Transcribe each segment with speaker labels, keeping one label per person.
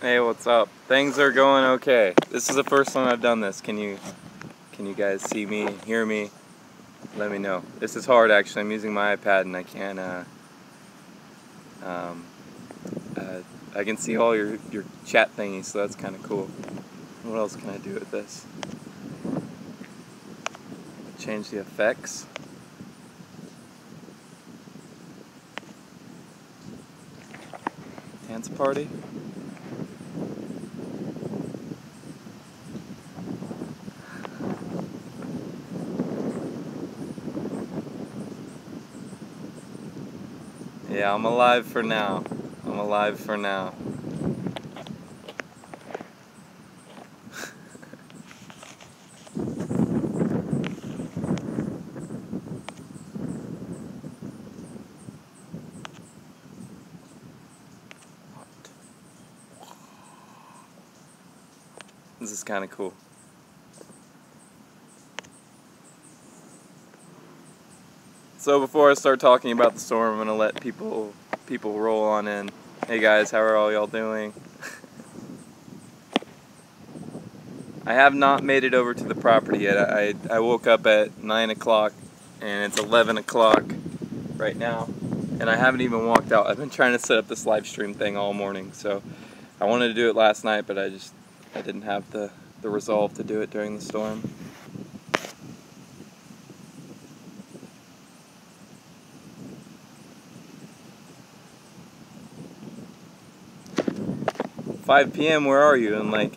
Speaker 1: Hey, what's up? Things are going okay. This is the first time I've done this. Can you guys see me, hear me? Let me know. This is hard actually. I'm using my iPad and I can't I can see all your chat thingies, so that's kind of cool. What else can I do with this? Change the effects. Dance party. Yeah, I'm alive for now. I'm alive for now. This is kind of cool. So before I start talking about the storm, I'm gonna let people roll on in. Hey guys, how are all y'all doing? I have not made it over to the property yet. I woke up at 9 o'clock and it's 11 o'clock right now, and I haven't even walked out. I've been trying to set up this live stream thing all morning, so I wanted to do it last night, but I didn't have the resolve to do it during the storm. "5 p.m. where are you?" And like,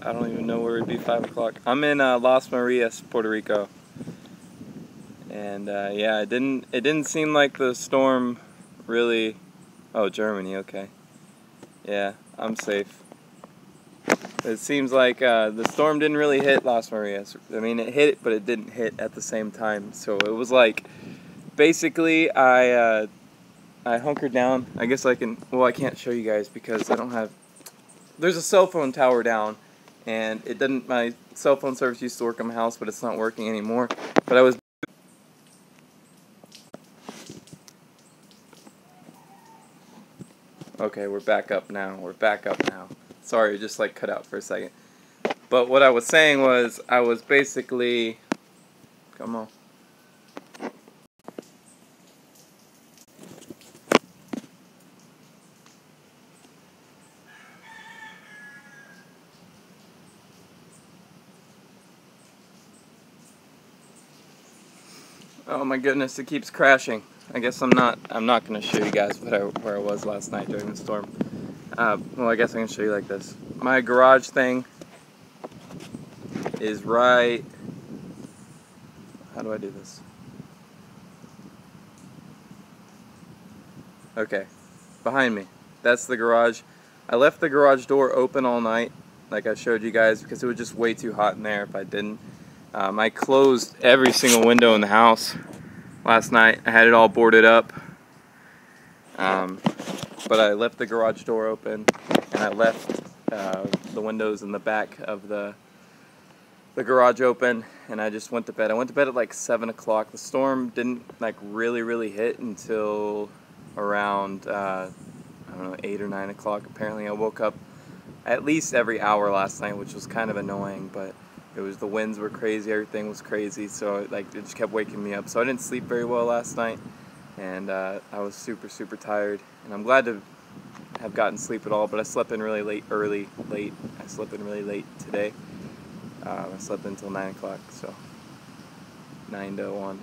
Speaker 1: I don't even know where it'd be 5 o'clock. I'm in Las Marias, Puerto Rico, and yeah, it didn't seem like the storm really. Oh, Germany, okay. Yeah, I'm safe. It seems like the storm didn't really hit Las Marias. I mean, it hit it, but it didn't hit at the same time. So it was like, basically, I hunkered down. I guess I can. Well, I can't show you guys because I don't have. There's a cell phone tower down, and it didn't. My cell phone service used to work in my house, but it's not working anymore. But I was. Okay, we're back up now. We're back up now. Sorry, it just like cut out for a second. But what I was saying was, I was basically. Come on. Oh my goodness, it keeps crashing. I guess I'm not going to show you guys where I was last night during the storm. Well, I guess I can show you like this. My garage thing is right. How do I do this? Okay, behind me. That's the garage. I left the garage door open all night, like I showed you guys, because it was just way too hot in there if I didn't. I closed every single window in the house last night. I had it all boarded up, but I left the garage door open, and I left the windows in the back of the garage open, and I just went to bed. I went to bed at like 7 o'clock. The storm didn't like really hit until around I don't know, 8 or 9 o'clock. Apparently I woke up at least every hour last night, which was kind of annoying, but the winds were crazy, everything was crazy, so it just kept waking me up. So I didn't sleep very well last night, and I was super tired, and I'm glad to have gotten sleep at all, but I slept in really late. I slept in really late today. I slept until 9 o'clock, so 9 to 1.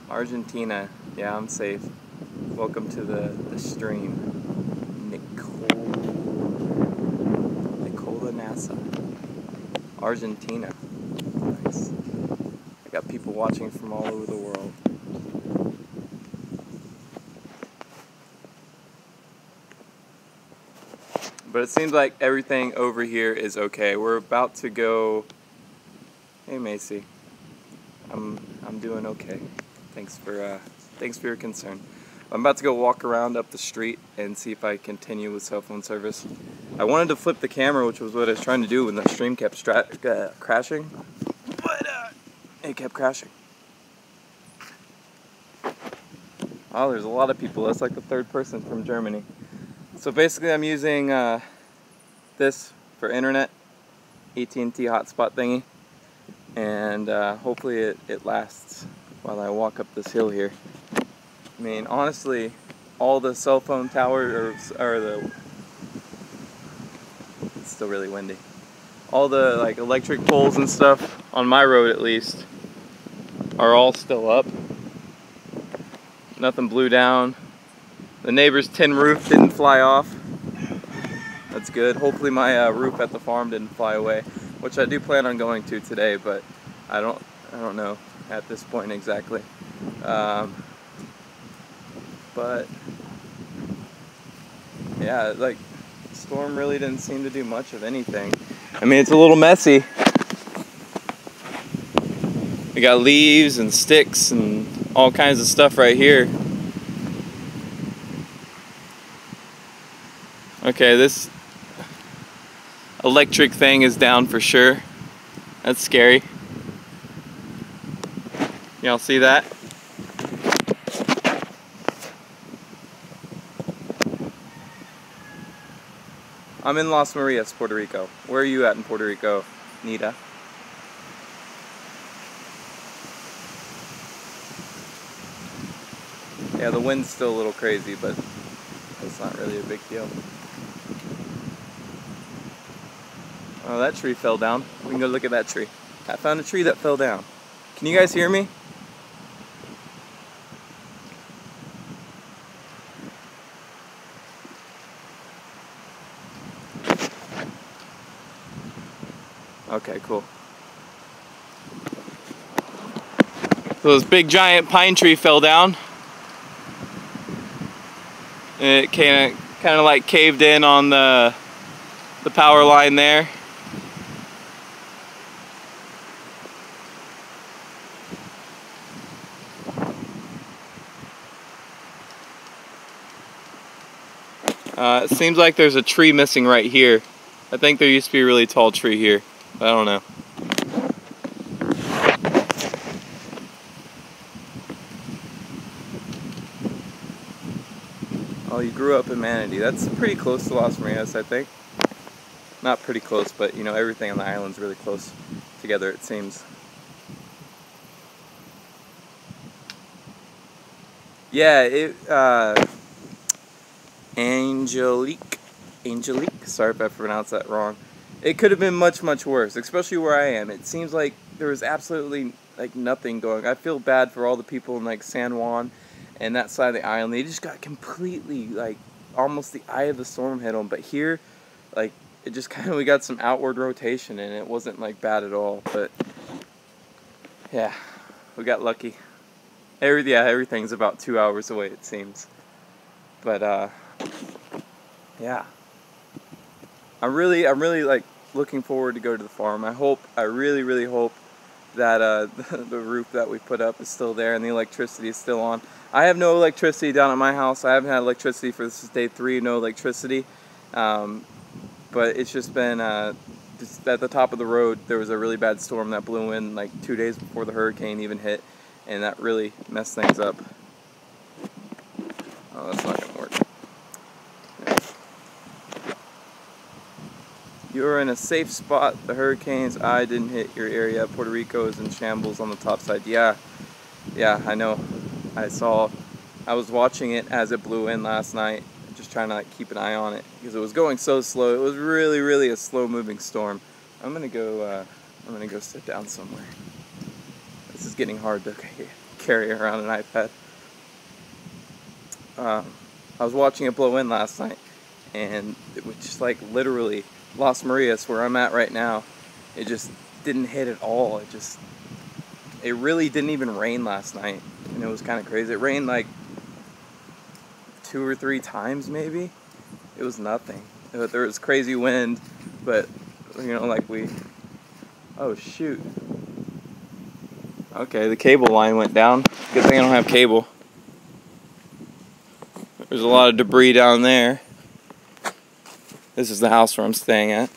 Speaker 1: Argentina, yeah, I'm safe. Welcome to the stream. Nicola NASA. Argentina. Nice. I got people watching from all over the world. But it seems like everything over here is okay. We're about to go. Hey Macy. I'm doing okay. Thanks for your concern. I'm about to go walk around up the street and see if I continue with cell phone service. I wanted to flip the camera, which was what I was trying to do when the stream kept crashing, but it kept crashing. Oh, there's a lot of people. That's like the third person from Germany. So basically I'm using this for internet, AT&T hotspot thingy, and hopefully it lasts while I walk up this hill here. I mean, honestly, all the cell phone towers, it's still really windy. All the like electric poles and stuff on my road, at least, are all still up. Nothing blew down. The neighbor's tin roof didn't fly off. That's good. Hopefully my roof at the farm didn't fly away, which I do plan on going to today, but I don't know at this point exactly. But yeah, like, the storm really didn't seem to do much of anything. I mean, it's a little messy. We got leaves and sticks and all kinds of stuff right here. Okay, this electric thing is down for sure. That's scary. Y'all see that? I'm in Las Marias, Puerto Rico. Where are you at in Puerto Rico, Nita? Yeah, the wind's still a little crazy, but it's not really a big deal. Oh, that tree fell down. We can go look at that tree. I found a tree that fell down. Can you guys hear me? Okay, cool. So this big giant pine tree fell down. And it kind of like caved in on the power line there. It seems like there's a tree missing right here. I think there used to be a really tall tree here, but I don't know. Oh, you grew up in Manatee. That's pretty close to Las Marias, I think. Not pretty close, but you know, everything on the island's really close together, it seems. Yeah, Angelique, sorry if I pronounced that wrong. It could have been much, much worse, especially where I am. It seems like there was absolutely like nothing going. I feel bad for all the people in like San Juan and that side of the island. They just got completely, like, almost the eye of the storm hit them. But here, like, it just kind of, we got some outward rotation and it wasn't like bad at all. But yeah, we got lucky. Everything's about 2 hours away, it seems. But yeah, I'm really like looking forward to go to the farm. I really hope that the roof that we put up is still there and the electricity is still on. I have no electricity down at my house. I haven't had electricity for this is day 3, no electricity. But it's just been just at the top of the road. There was a really bad storm that blew in like 2 days before the hurricane even hit, and that really messed things up. Oh, that's not gonna work. You're in a safe spot. The hurricane's eye didn't hit your area. Puerto Rico is in shambles on the top side. Yeah, I know. I was watching it as it blew in last night, just trying to like keep an eye on it because it was going so slow. It was really a slow-moving storm. I'm gonna go sit down somewhere. This is getting hard to carry around an iPad. I was watching it blow in last night, and it was just like literally Las Marias, where I'm at right now, it just didn't hit at all. It really didn't even rain last night, and it was kind of crazy. It rained like 2 or 3 times maybe. It was nothing. There was crazy wind, but you know, like oh shoot. Okay, the cable line went down. Good thing I don't have cable. There's a lot of debris down there. This is the house where I'm staying at.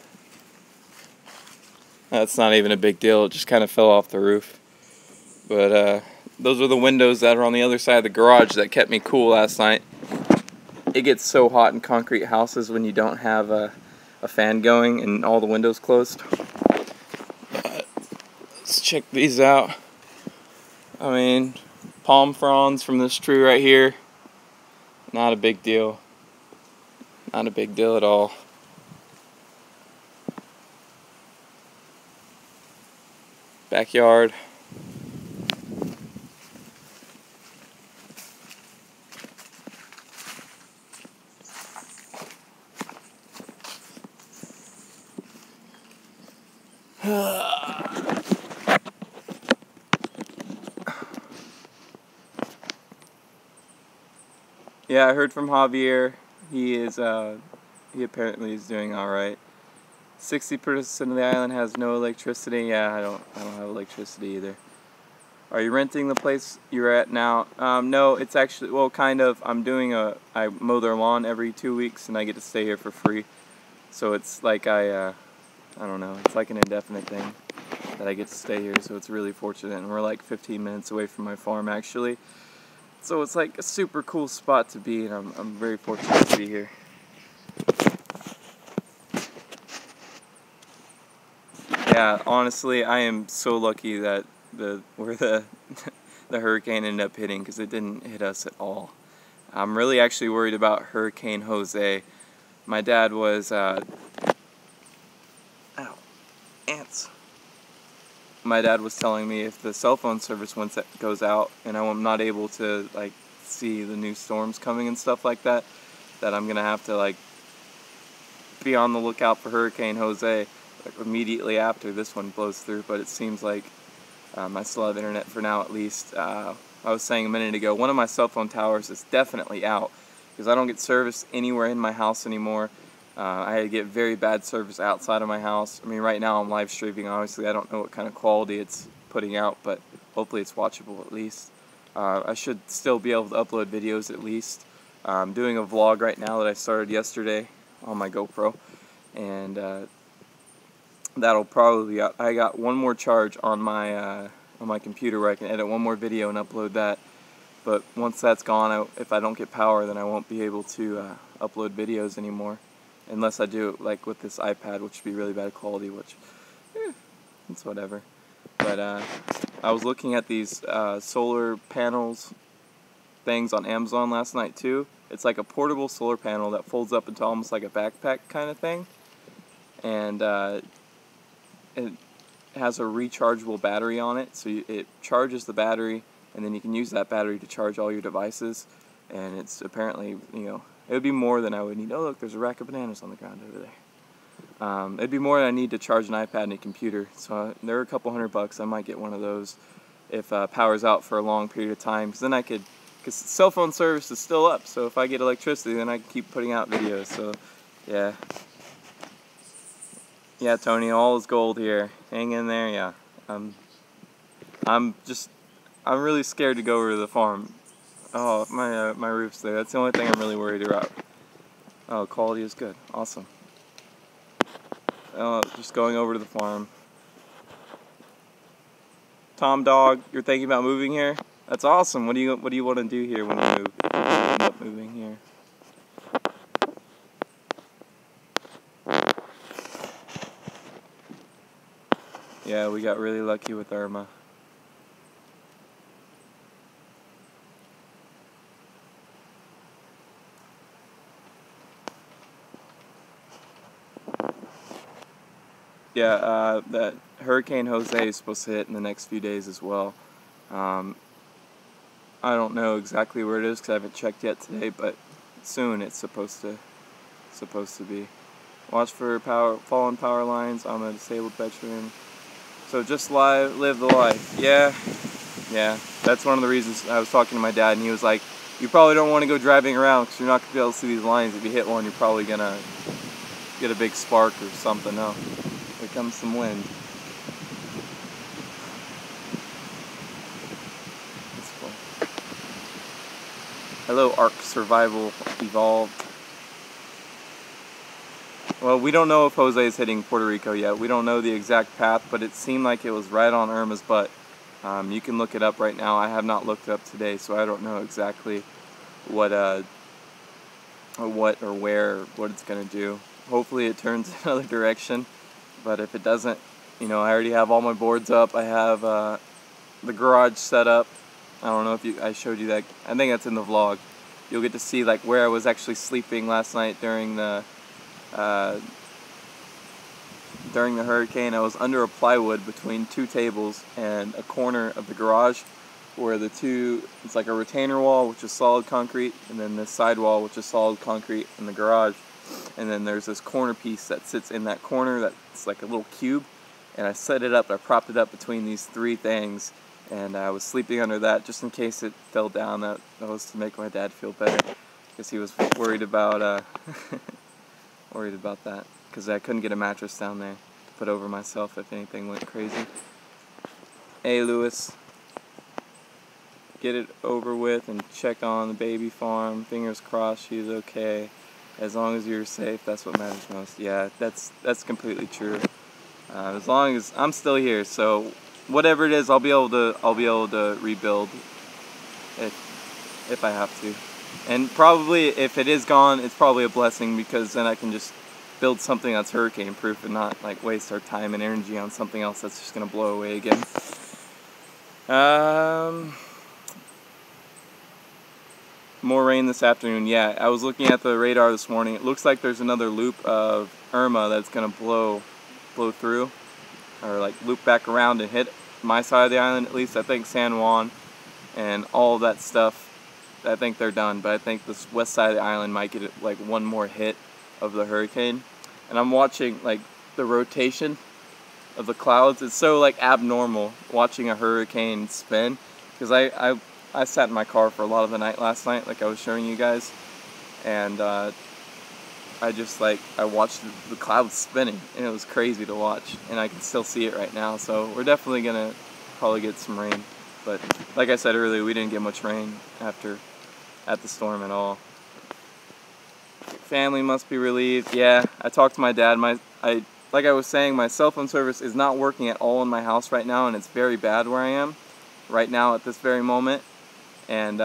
Speaker 1: That's not even a big deal. It just kind of fell off the roof. But those are the windows that are on the other side of the garage that kept me cool last night. it gets so hot in concrete houses when you don't have a fan going and all the windows closed. Let's check these out. I mean, palm fronds from this tree right here, not a big deal. Not a big deal at all. Backyard. Yeah, I heard from Javier. He apparently is doing all right. 60% of the island has no electricity. Yeah, I don't have electricity either. Are you renting the place you're at now? No, it's actually, well, kind of. I mow their lawn every 2 weeks and I get to stay here for free. So it's like I don't know, it's like an indefinite thing that I get to stay here, so it's really fortunate. And we're like 15 minutes away from my farm actually. So it's like a super cool spot to be, and I'm very fortunate to be here. Yeah, honestly, I am so lucky that where the hurricane ended up hitting, because it didn't hit us at all. I'm really actually worried about Hurricane Jose. My dad was ants. My dad was telling me if the cell phone service goes out and I'm not able to like see the new storms coming and stuff like that, that I'm gonna have to like be on the lookout for Hurricane Jose like immediately after this one blows through. But it seems like I still have internet for now at least. I was saying a minute ago, one of my cell phone towers is definitely out because I don't get service anywhere in my house anymore. I had to get very bad service outside of my house. I mean, right now I'm live streaming, obviously. I don't know what kind of quality it's putting out, but hopefully it's watchable at least. I should still be able to upload videos at least. I'm doing a vlog right now that I started yesterday on my GoPro, and that'll probably be out. I got one more charge on my computer where I can edit one more video and upload that. But once that's gone, if I don't get power, then I won't be able to upload videos anymore. Unless I do it like with this iPad, which would be really bad quality, which, it's whatever. But I was looking at these solar panels things on Amazon last night too. It's like a portable solar panel that folds up into almost like a backpack kind of thing. And it has a rechargeable battery on it, so it charges the battery, and then you can use that battery to charge all your devices. And it's apparently, it would be more than I would need. Oh look, there's a rack of bananas on the ground over there. It'd be more than I need to charge an iPad and a computer. So they're a couple $100. I might get one of those if power's out for a long period of time. Because then because cell phone service is still up. So if I get electricity, then I can keep putting out videos. So yeah. Yeah, Tony, all is gold here. Hang in there, yeah. I'm really scared to go over to the farm. Oh, my roof's there. That's the only thing I'm really worried about. Oh, quality is good. Awesome. Oh, just going over to the farm. Tom Dog, you're thinking about moving here? That's awesome. What do you want to do here when you move? End up moving here. Yeah, we got really lucky with IRMA. Yeah, that Hurricane Jose is supposed to hit in the next few days as well. I don't know exactly where it is because I haven't checked yet today, but soon it's supposed to be. Watch for fallen power lines. I'm a disabled veteran, so just live the life. Yeah. That's one of the reasons I was talking to my dad, and he was like, "You probably don't want to go driving around because you're not gonna be able to see these lines. If you hit one, you're probably gonna get a big spark or something." No. Here comes some wind. That's cool. Hello, Ark Survival Evolved. Well, we don't know if Jose is hitting Puerto Rico yet. We don't know the exact path, but it seemed like it was right on Irma's butt. You can look it up right now. I have not looked it up today, so I don't know exactly what what or where or what it's going to do. Hopefully it turns another direction, but if it doesn't, I already have all my boards up. I have the garage set up. I don't know if I showed you that. I think that's in the vlog. You'll get to see like where I was actually sleeping last night during the hurricane. I was under a plywood between two tables and a corner of the garage where it's like a retainer wall, which is solid concrete, and then this side wall, which is solid concrete in the garage. And then there's this corner piece that sits in that corner that's like a little cube. And I set it up, I propped it up between these three things, and I was sleeping under that just in case it fell down. That was to make my dad feel better, because he was worried about that, because I couldn't get a mattress down there to put over myself if anything went crazy. Hey Lewis, get it over with and check on the baby farm. Fingers crossed she's okay. As long as you're safe, that's what matters most. Yeah, that's completely true. As long as I'm still here, so whatever it is, I'll be able to rebuild if I have to. And probably if it is gone, it's probably a blessing, because then I can just build something that's hurricane proof and not like waste our time and energy on something else that's just gonna blow away again. More rain this afternoon. Yeah, I was looking at the radar this morning. It looks like there's another loop of IRMA that's gonna blow through, or like loop back around and hit my side of the island. At least I think San Juan and all of that stuff, I think they're done, but I think this west side of the island might get like one more hit of the hurricane. And I'm watching like the rotation of the clouds. It's so like abnormal watching a hurricane spin, because I sat in my car for a lot of the night last night, like I was showing you guys, and I watched the clouds spinning, and it was crazy to watch, and I can still see it right now. So we're definitely gonna probably get some rain, but like I said earlier, we didn't get much rain at the storm at all. Family must be relieved. Yeah, I talked to my dad. Like I was saying, my cell phone service is not working at all in my house right now, and it's very bad where I am right now at this very moment. And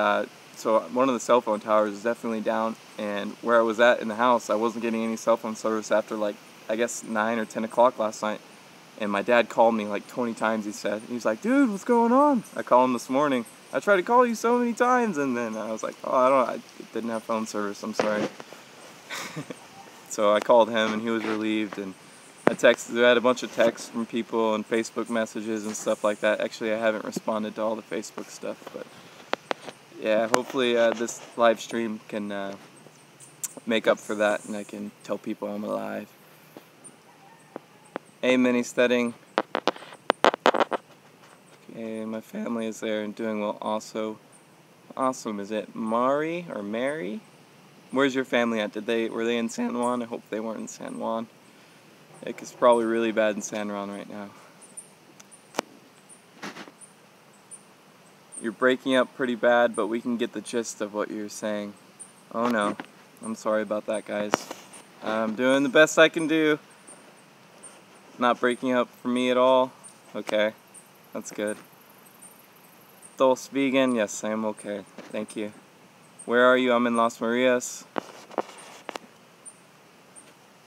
Speaker 1: so one of the cell phone towers is definitely down, and where I was at in the house, I wasn't getting any cell phone service after like, I guess 9 or 10 o'clock last night. And my dad called me like 20 times, he said. And he's like, dude, what's going on? I called him this morning. I tried to call you so many times, and then I was like, oh, I didn't have phone service, I'm sorry. So I called him, and he was relieved, and I had a bunch of texts from people and Facebook messages and stuff like that. Actually, I haven't responded to all the Facebook stuff, but yeah, hopefully this live stream can make up for that, and I can tell people I'm alive. Hey, Mini Studying. Okay, my family is there and doing well also. Awesome. Is it Mari or Mary? Where's your family at? Were they in San Juan? I hope they weren't in San Juan. It's probably really bad in San Juan right now. You're breaking up pretty bad, but we can get the gist of what you're saying. Oh no, I'm sorry about that, guys. I'm doing the best I can do. Not breaking up for me at all. Okay, that's good. Dos vegan? Yes, I am okay. Thank you. Where are you? I'm in Las Marias.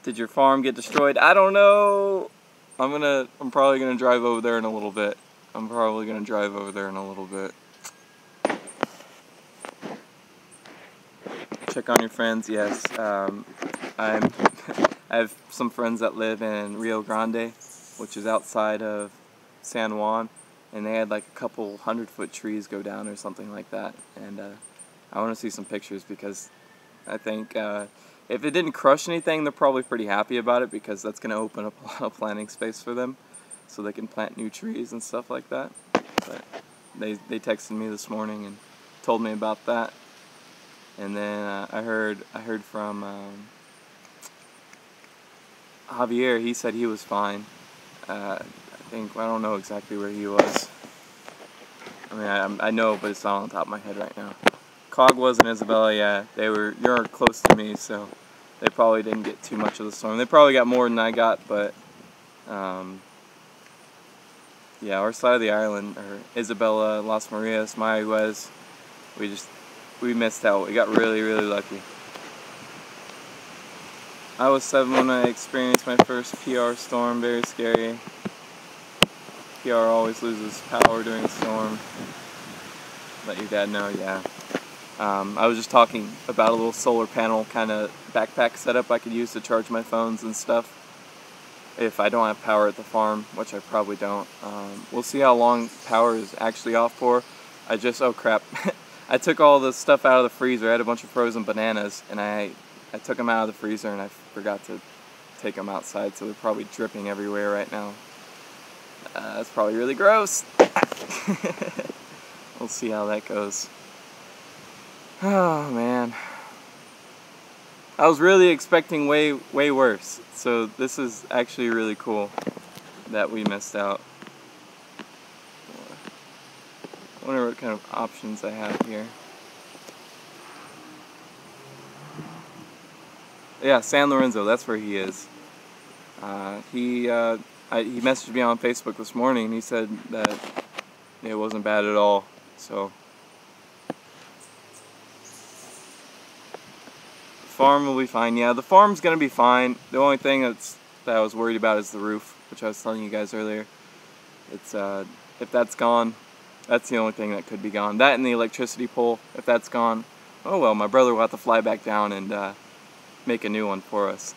Speaker 1: Did your farm get destroyed? I don't know. I'm probably gonna drive over there in a little bit. Check on your friends. Yes. I have some friends that live in Rio Grande, which is outside of San Juan, and they had like a couple 100-foot trees go down or something like that. And I want to see some pictures, because I think if it didn't crush anything, they're probably pretty happy about it, because that's going to open up a lot of planting space for them, so they can plant new trees and stuff like that. But they texted me this morning and told me about that. And then I heard from Javier. He said he was fine. I don't know exactly where he was. I mean, I know, but it's not on top of my head right now. Cogwas and Isabella, yeah, you're close to me, so they probably didn't get too much of the storm. They probably got more than I got, but yeah, our side of the island, or Isabella, Las Marias, Mayagüez, we missed out. We got really, really lucky. I was 7 when I experienced my first PR storm. Very scary. PR always loses power during a storm. Let your dad know, yeah. I was just talking about a little solar panel kind of backpack setup I could use to charge my phones and stuff if I don't have power at the farm, which I probably don't. We'll see how long power is actually off for. Oh crap. I took all the stuff out of the freezer. I had a bunch of frozen bananas, and I took them out of the freezer, and I forgot to take them outside, so they're probably dripping everywhere right now. That's probably really gross. We'll see how that goes. Oh man, I was really expecting way worse, so this is actually really cool that we missed out. I wonder what kind of options I have here. Yeah, San Lorenzo, that's where he is. He messaged me on Facebook this morning, and he said that it wasn't bad at all, so. Farm will be fine. Yeah, the farm's gonna be fine. The only thing that I was worried about is the roof, which I was telling you guys earlier. It's if that's gone, that's the only thing that could be gone. That and the electricity pole. If that's gone, oh well, my brother will have to fly back down and make a new one for us.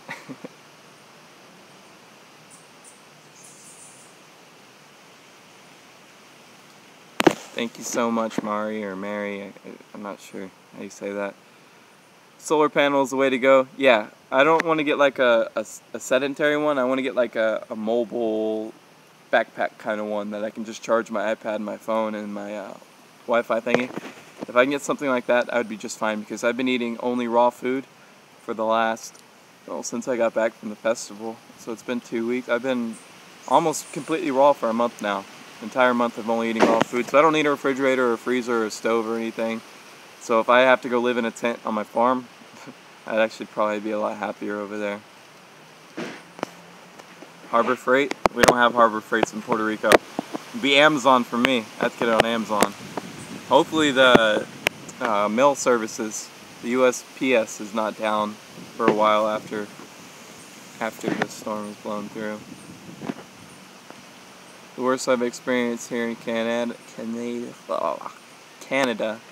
Speaker 1: Thank you so much, Mari or Mary. I'm not sure how you say that. Solar panel is the way to go. Yeah, I don't want to get like a sedentary one. I want to get like a mobile backpack kind of one that I can just charge my iPad and my phone and my Wi-Fi thingy. If I can get something like that, I would be just fine, because I've been eating only raw food for the last, well, since I got back from the festival. So it's been 2 weeks. I've been almost completely raw for a month now. Entire month of only eating raw food. So I don't need a refrigerator or a freezer or a stove or anything. So if I have to go live in a tent on my farm, I'd actually probably be a lot happier over there. Harbor Freight? We don't have Harbor Freights in Puerto Rico. It'd be Amazon for me. I'd get it on Amazon. Hopefully the mail services, the USPS, is not down for a while after the storm is blown through. The worst I've experienced here in Canada,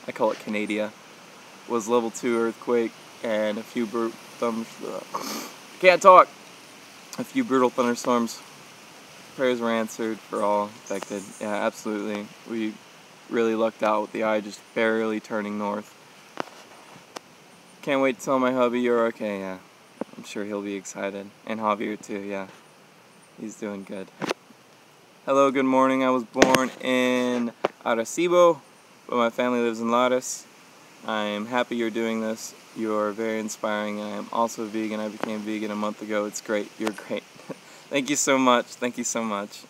Speaker 1: I call it Canada, was level 2 earthquake and a few a few brutal thunderstorms. Prayers were answered for all affected. Yeah, absolutely. We really lucked out with the eye just barely turning north. Can't wait to tell my hubby you're okay. Yeah, I'm sure he'll be excited. And Javier too, yeah. He's doing good. Hello, good morning. I was born in Arecibo, but my family lives in Lares. I am happy you're doing this. You're very inspiring. I am also vegan. I became vegan a month ago. It's great. You're great. Thank you so much. Thank you so much.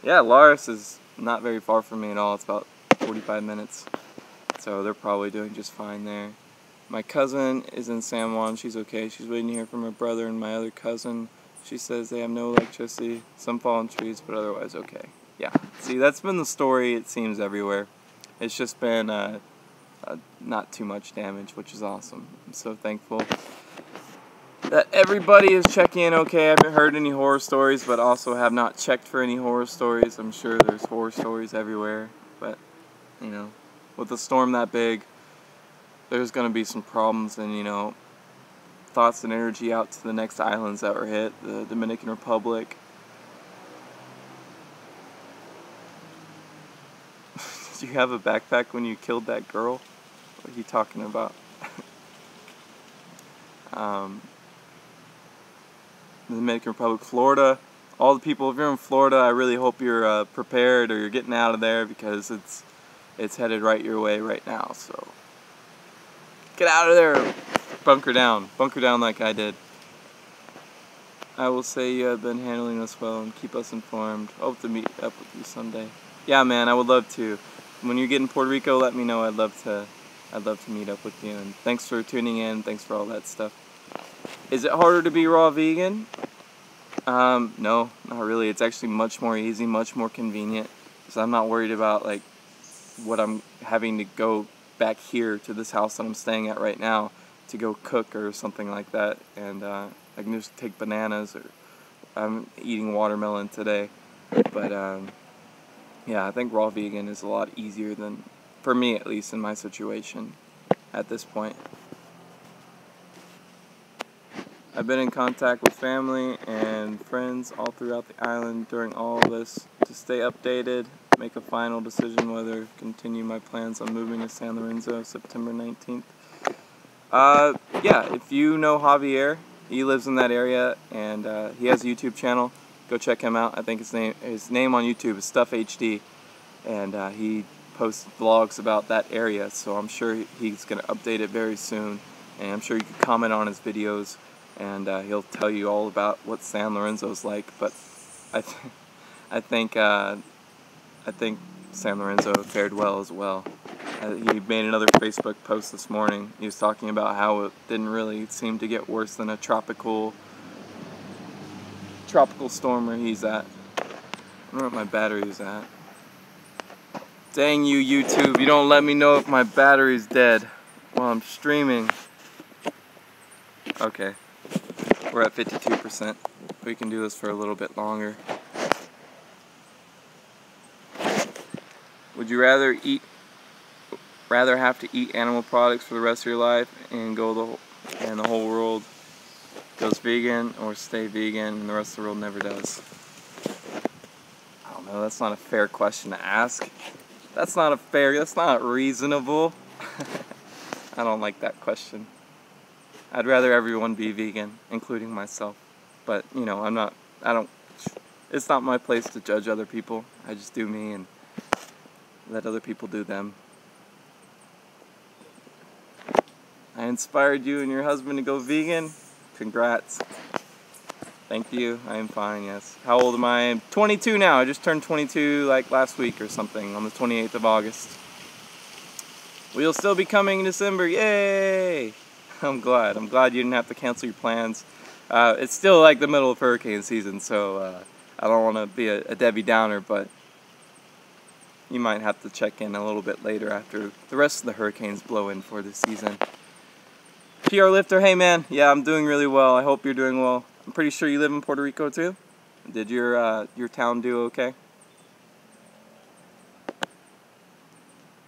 Speaker 1: Yeah, Lares is not very far from me at all. It's about 45 minutes. So they're probably doing just fine there. My cousin is in San Juan. She's okay. She's waiting to hear from her brother and my other cousin. She says they have no electricity, some fallen trees, but otherwise okay. Yeah, see, that's been the story, it seems, everywhere. It's just been not too much damage, which is awesome. I'm so thankful that everybody is checking in okay. I haven't heard any horror stories, but also have not checked for any horror stories. I'm sure there's horror stories everywhere, but, you know, with a storm that big, there's going to be some problems, and, you know, thoughts and energy out to the next islands that were hit, the Dominican Republic. Did you have a backpack when you killed that girl? What are you talking about? The Dominican Republic, Florida, all the people, if you're in Florida, I really hope you're prepared, or you're getting out of there, because it's headed right your way right now, so get out of there. Bunker down like I did. I will say you have been handling this well and keep us informed. Hope to meet up with you someday. Yeah, man, I would love to. When you get in Puerto Rico, let me know. I'd love to meet up with you. And thanks for tuning in. Thanks for all that stuff. Is it harder to be raw vegan? No, not really. It's actually much more easy, much more convenient. So I'm not worried about like what I'm having to go back here to this house that I'm staying at right now to go cook or something like that, and I can just take bananas, or I'm eating watermelon today. But yeah, I think raw vegan is a lot easier than, for me at least, in my situation at this point. I've been in contact with family and friends all throughout the island during all of this to stay updated, make a final decision whether to continue my plans on moving to San Lorenzo September 19th. Yeah, if you know Javier, he lives in that area, and he has a YouTube channel. Go check him out. I think his name on YouTube is Stuff HD, and he posts vlogs about that area, so I'm sure he's going to update it very soon, and I'm sure you can comment on his videos, and he'll tell you all about what San Lorenzo's like. But I think San Lorenzo fared well as well. He made another Facebook post this morning. He was talking about how it didn't really seem to get worse than a tropical storm where he's at. I wonder what my battery is at. Dang you, YouTube, you don't let me know if my battery's dead while I'm streaming. Okay, we're at 52%. We can do this for a little bit longer. Would you rather have to eat animal products for the rest of your life and the whole world goes vegan, or stay vegan and the rest of the world never does? I don't know, that's not a fair question to ask. That's not reasonable. I don't like that question. I'd rather everyone be vegan, including myself. But, you know, it's not my place to judge other people. I just do me and let other people do them. I inspired you and your husband to go vegan. Congrats. Thank you. I am fine, yes. How old am I? I'm 22 now. I just turned 22 like last week or something, on the 28th of August. We'll still be coming in December. Yay! I'm glad. I'm glad you didn't have to cancel your plans. It's still like the middle of hurricane season, so I don't want to be a Debbie Downer, but you might have to check in a little bit later after the rest of the hurricanes blow in for this season. PR Lifter, hey man, yeah, I'm doing really well. I hope you're doing well. I'm pretty sure you live in Puerto Rico too. Did your town do okay?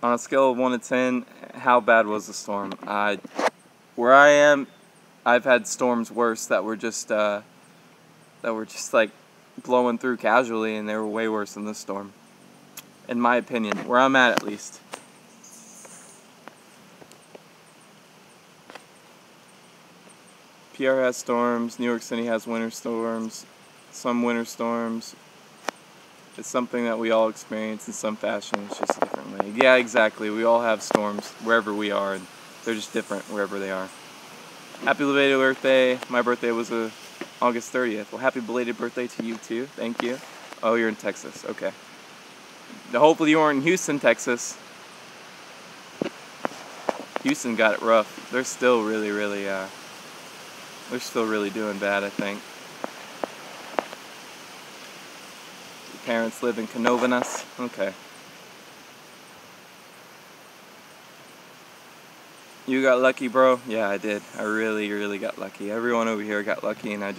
Speaker 1: On a scale of 1 to 10, how bad was the storm? Where I am, I've had storms worse that were just like blowing through casually, and they were way worse than this storm. In my opinion, where I'm at least. PR has storms, New York City has winter storms, some winter storms. It's something that we all experience in some fashion, it's just a different way. Yeah, exactly, we all have storms wherever we are, and they're just different wherever they are. Happy belated birthday. My birthday was August 30th. Well, happy belated birthday to you too, thank you. Oh, you're in Texas, okay. Hopefully you weren't in Houston, Texas. Houston got it rough. They're still really doing bad, I think. Your parents live in Canovanas? Okay. You got lucky, bro? Yeah, I did. I really got lucky. Everyone over here got lucky, and I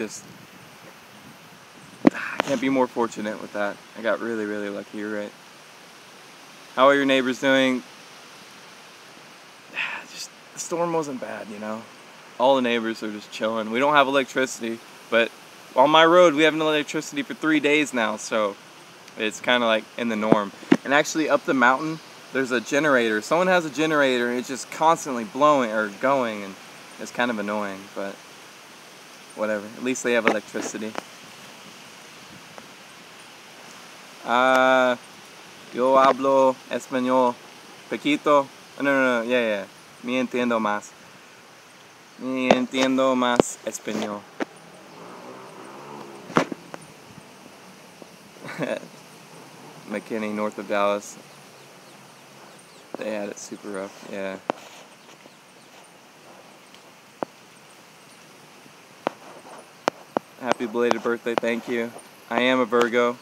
Speaker 1: can't be more fortunate with that. I got really lucky, you're right. How are your neighbors doing? Just, the storm wasn't bad, you know. All the neighbors are just chilling. We don't have electricity, but on my road we haven't had electricity for 3 days now, so it's kind of like in the norm. And actually up the mountain, there's a generator. Someone has a generator, and it's just constantly blowing or going, and it's kind of annoying, but whatever. At least they have electricity. Yo hablo español poquito. No, yeah. Me entiendo más. Me entiendo más español. McKinney, north of Dallas. They had it super rough, yeah. Happy belated birthday, thank you. I am a Virgo.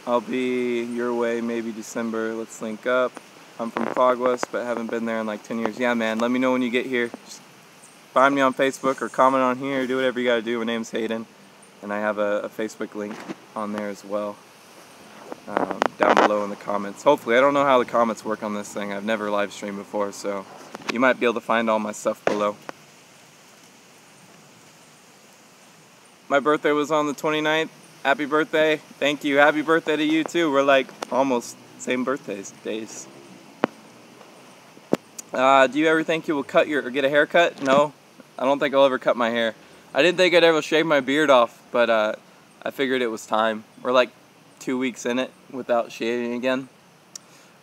Speaker 1: I'll be your way maybe December. Let's link up. I'm from Clagos, but haven't been there in like 10 years. Yeah, man, let me know when you get here. Just find me on Facebook or comment on here. Do whatever you gotta do. My name's Hayden, and I have a Facebook link on there as well, down below in the comments. Hopefully, I don't know how the comments work on this thing. I've never live streamed before, so you might be able to find all my stuff below. My birthday was on the 29th. Happy birthday. Thank you. Happy birthday to you too. We're like almost same birthdays days. Do you ever think you will cut or get a haircut? No, I don't think I'll ever cut my hair. I didn't think I'd ever shave my beard off, but I figured it was time. We're like 2 weeks in it without shaving again.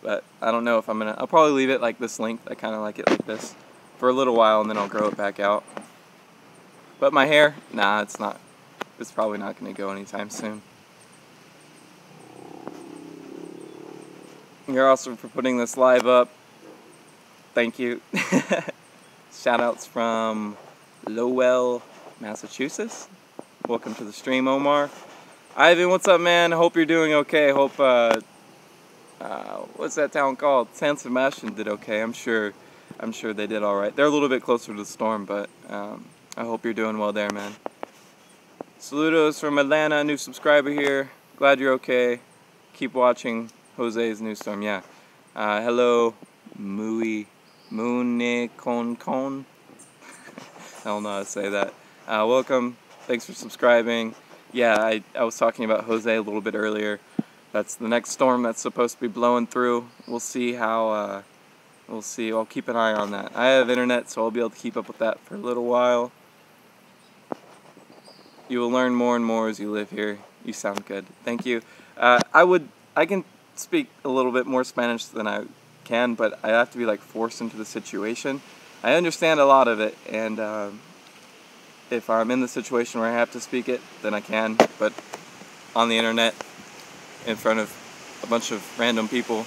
Speaker 1: But I don't know if I'm gonna. I'll probably leave it like this length. I kind of like it like this for a little while, and then I'll grow it back out. But my hair, nah, it's not. It's probably not gonna go anytime soon. You're awesome for putting this live up. Thank you. Shoutouts from Lowell, Massachusetts. Welcome to the stream, Omar. Ivan, what's up, man? I hope you're doing okay. I hope, what's that town called? San Sebastian did okay. I'm sure they did all right. They're a little bit closer to the storm, but I hope you're doing well there, man. Saludos from Atlanta, new subscriber here. Glad you're okay. Keep watching Jose's new storm. Yeah. Hello, Mune Con Con. I don't know how to say that. Welcome. Thanks for subscribing. Yeah, I was talking about Jose a little bit earlier. That's the next storm that's supposed to be blowing through. We'll see how. We'll see. I'll keep an eye on that. I have internet, so I'll be able to keep up with that for a little while. You will learn more and more as you live here. You sound good. Thank you. I can speak a little bit more Spanish than I can, but I have to be like forced into the situation. I understand a lot of it, and if I'm in the situation where I have to speak it, then I can. But on the internet, in front of a bunch of random people,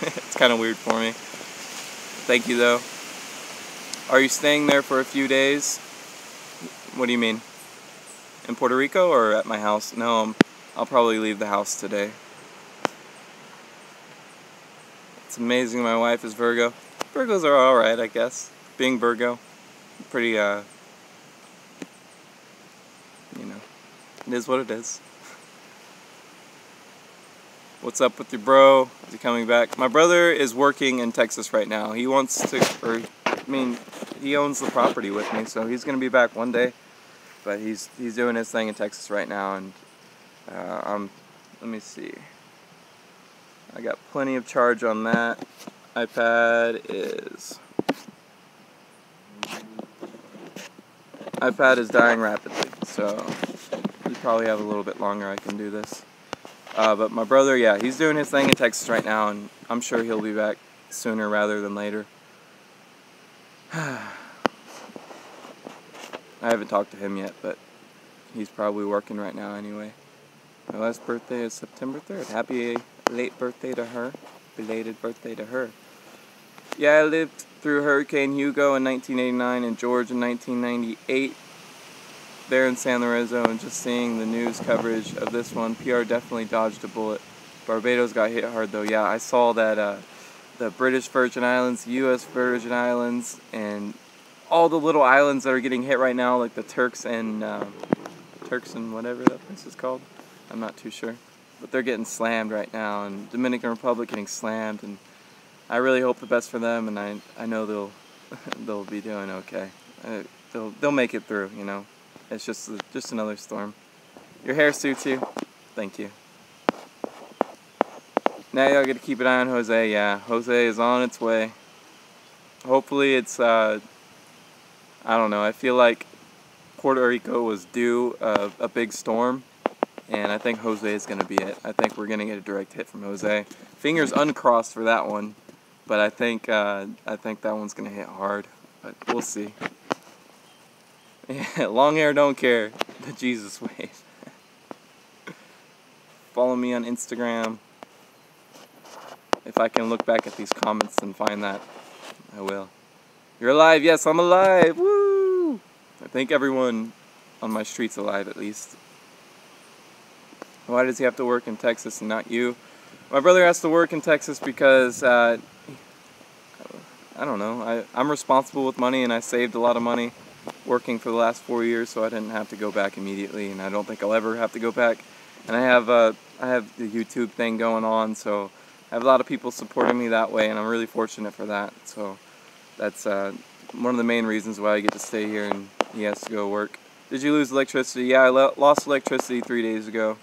Speaker 1: it's kind of weird for me. Thank you, though. Are you staying there for a few days? What do you mean? In Puerto Rico or at my house? No, I'll probably leave the house today. It's amazing my wife is Virgo. Virgos are alright, I guess. Being Virgo, pretty, you know, it is what it is. What's up with your bro? Is he coming back? My brother is working in Texas right now. He wants to, he owns the property with me, so he's going to be back one day. But he's doing his thing in Texas right now, and let me see. I got plenty of charge on that. iPad is dying rapidly, so we probably have a little bit longer I can do this. But my brother, yeah, he's doing his thing in Texas right now, and I'm sure he'll be back sooner rather than later. I haven't talked to him yet, but he's probably working right now anyway. My last birthday is September 3rd. Happy late birthday to her. Belated birthday to her. Yeah, I lived through Hurricane Hugo in 1989 and George in 1998. There in San Lorenzo, and just seeing the news coverage of this one, PR definitely dodged a bullet. Barbados got hit hard though. Yeah, I saw that the British Virgin Islands, U.S. Virgin Islands, and all the little islands that are getting hit right now, like the Turks and whatever that place is called. I'm not too sure, but they're getting slammed right now, and Dominican Republic getting slammed, and I really hope the best for them, and I know they'll be doing okay. They'll make it through, you know. It's just another storm. Your hair suits you. Thank you. Now y'all get to keep an eye on Jose. Yeah, Jose is on its way. Hopefully it's I don't know, I feel like Puerto Rico was due a big storm, and I think Jose is going to be it. I think we're going to get a direct hit from Jose. Fingers uncrossed for that one, but I think that one's going to hit hard, but we'll see. Yeah, long hair don't care, the Jesus wave. Follow me on Instagram. If I can look back at these comments and find that, I will. You're alive? Yes, I'm alive. Woo! I think everyone on my street's alive at least. Why does he have to work in Texas and not you? My brother has to work in Texas because I don't know. I'm responsible with money, and I saved a lot of money working for the last 4 years, so I didn't have to go back immediately, and I don't think I'll ever have to go back. And I have the YouTube thing going on, so I have a lot of people supporting me that way, and I'm really fortunate for that. So that's one of the main reasons why I get to stay here, and he has to go work. Did you lose electricity? Yeah, I lost electricity 3 days ago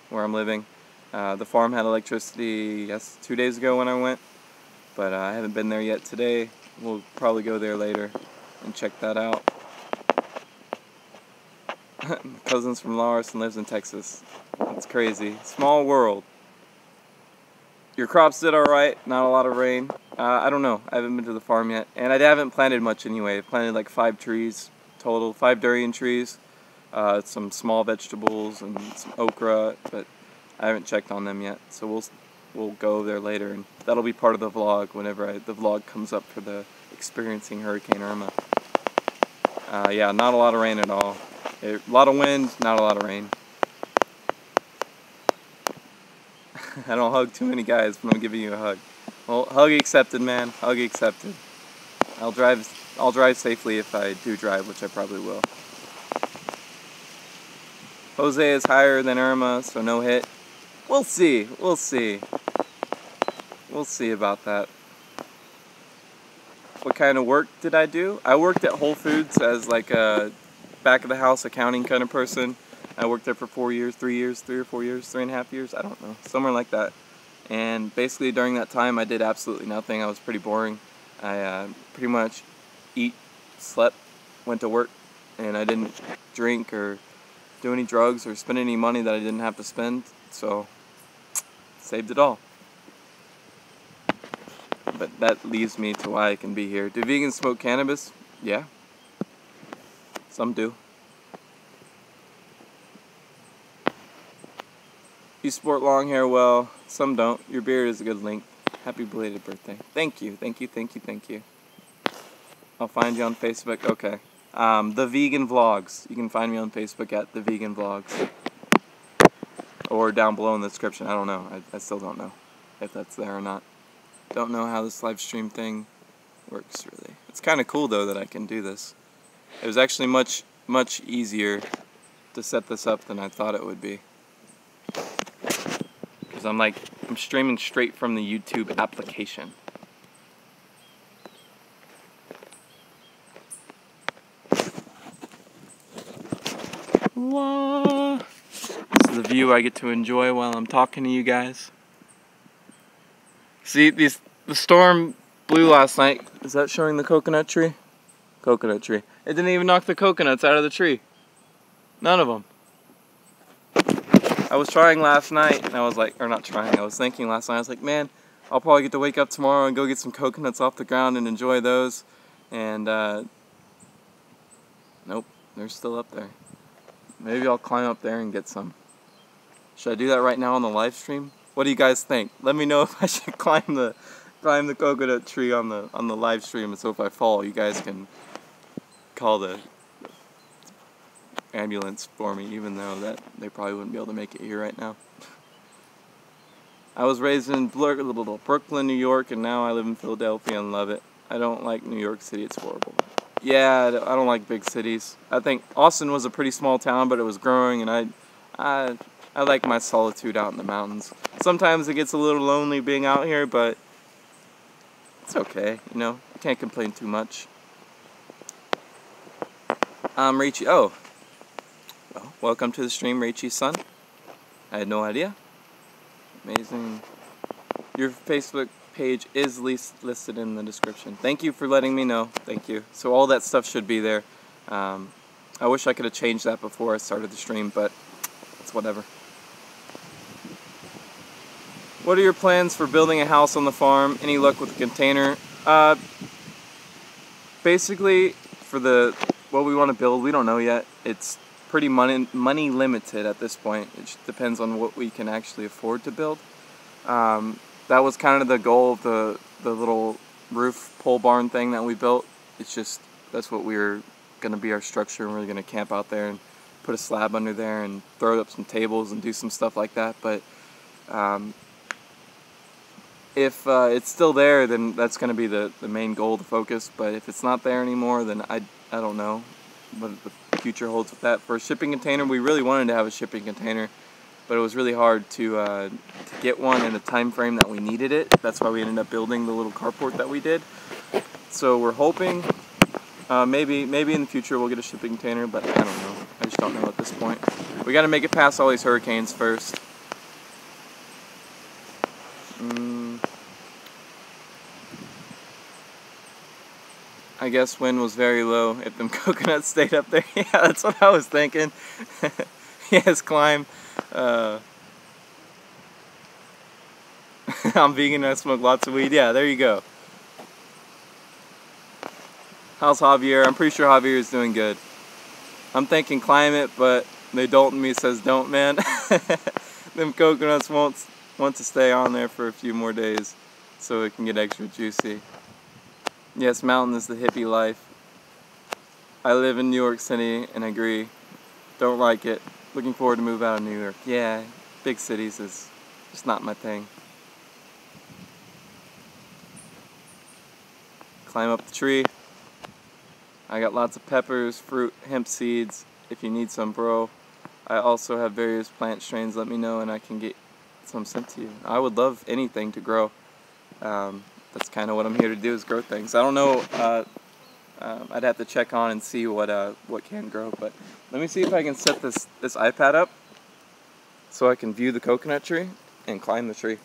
Speaker 1: where I'm living. The farm had electricity, 2 days ago when I went, but I haven't been there yet today. We'll probably go there later and check that out. My cousin's from Laos and lives in Texas. That's crazy. Small world. Your crops did alright, not a lot of rain. I don't know, I haven't been to the farm yet. And I haven't planted much anyway. I've planted like 5 trees total, 5 durian trees, some small vegetables and some okra, but I haven't checked on them yet. So we'll go there later, and that'll be part of the vlog whenever the vlog comes up for the experiencing Hurricane Irma. Yeah, not a lot of rain at all. A lot of wind, not a lot of rain. I don't hug too many guys, but I'm giving you a hug. Well, hug accepted, man. Hug accepted. I'll drive safely if I do drive, which I probably will. Jose is higher than Irma, so no hit. We'll see. We'll see. We'll see about that. What kind of work did I do? I worked at Whole Foods as like a back of the house accounting kind of person. I worked there for 4 years, 3 or 4 years, 3.5 years, I don't know, somewhere like that. And basically during that time I did absolutely nothing. I was pretty boring. I pretty much eat, slept, went to work, and I didn't drink or do any drugs or spend any money that I didn't have to spend, so saved it all. But that leads me to why I can be here. Do vegans smoke cannabis? Yeah. Some do. You sport long hair well, some don't. Your beard is a good length. Happy belated birthday. Thank you, thank you, thank you, thank you. I'll find you on Facebook. Okay. The Vegan Vlogs. You can find me on Facebook at The Vegan Vlogs. Or down below in the description. I don't know. I still don't know if that's there or not. Don't know how this live stream thing works, really. It's kind of cool, though, that I can do this. It was actually much easier to set this up than I thought it would be. Because I'm streaming straight from the YouTube application. Whoa. This is the view I get to enjoy while I'm talking to you guys. See, the storm blew last night. Is that showing the coconut tree? Coconut tree. It didn't even knock the coconuts out of the tree. None of them. I was trying last night, and I was like, or not trying, I was thinking last night, I was like, man, I'll probably get to wake up tomorrow and go get some coconuts off the ground and enjoy those. And, nope, they're still up there. Maybe I'll climb up there and get some. Should I do that right now on the live stream? What do you guys think? Let me know if I should climb the coconut tree on the live stream, and so if I fall, you guys can call the ambulance for me, even though that they probably wouldn't be able to make it here right now. I was raised in Brooklyn, New York, and now I live in Philadelphia and love it. I don't like New York City, it's horrible. Yeah, I don't like big cities. I think Austin was a pretty small town, but it was growing, and I like my solitude out in the mountains. Sometimes it gets a little lonely being out here, but it's okay, you know, I can't complain too much. Richie, oh, well, welcome to the stream, Richie's son. I had no idea. Amazing. Your Facebook page is listed in the description. Thank you for letting me know. Thank you. So all that stuff should be there. I wish I could have changed that before I started the stream, but it's whatever. What are your plans for building a house on the farm? Any luck with the container? Basically, for what we want to build, we don't know yet. It's pretty money limited at this point. It just depends on what we can actually afford to build. That was kind of the goal of the little roof pole barn thing that we built. It's just, that's what we're going to be our structure, and we're going to camp out there and put a slab under there and throw up some tables and do some stuff like that. But If it's still there, then that's going to be the main goal, the focus. But if it's not there anymore, then I don't know what the future holds with that. For a shipping container, we really wanted to have a shipping container, but it was really hard to get one in the time frame that we needed it. That's why we ended up building the little carport that we did. So we're hoping maybe in the future we'll get a shipping container, but I don't know. I just don't know at this point. We got to make it past all these hurricanes first. I guess wind was very low if them coconuts stayed up there. Yeah, that's what I was thinking. Yes, climb. I'm vegan and I smoke lots of weed. Yeah, there you go. How's Javier? I'm pretty sure Javier is doing good. I'm thinking climb it, but the adult in me says don't, man. Them coconuts want to stay on there for a few more days so it can get extra juicy. Yes, mountain is the hippie life. I live in New York City and agree. Don't like it. Looking forward to move out of New York. Yeah, big cities is just not my thing. Climb up the tree. I got lots of peppers, fruit, hemp seeds. If you need some, bro. I also have various plant strains. Let me know and I can get some sent to you. I would love anything to grow. That's kind of what I'm here to do, is grow things. I don't know. I'd have to check on and see what can grow. But let me see if I can set this iPad up so I can view the coconut tree and climb the tree.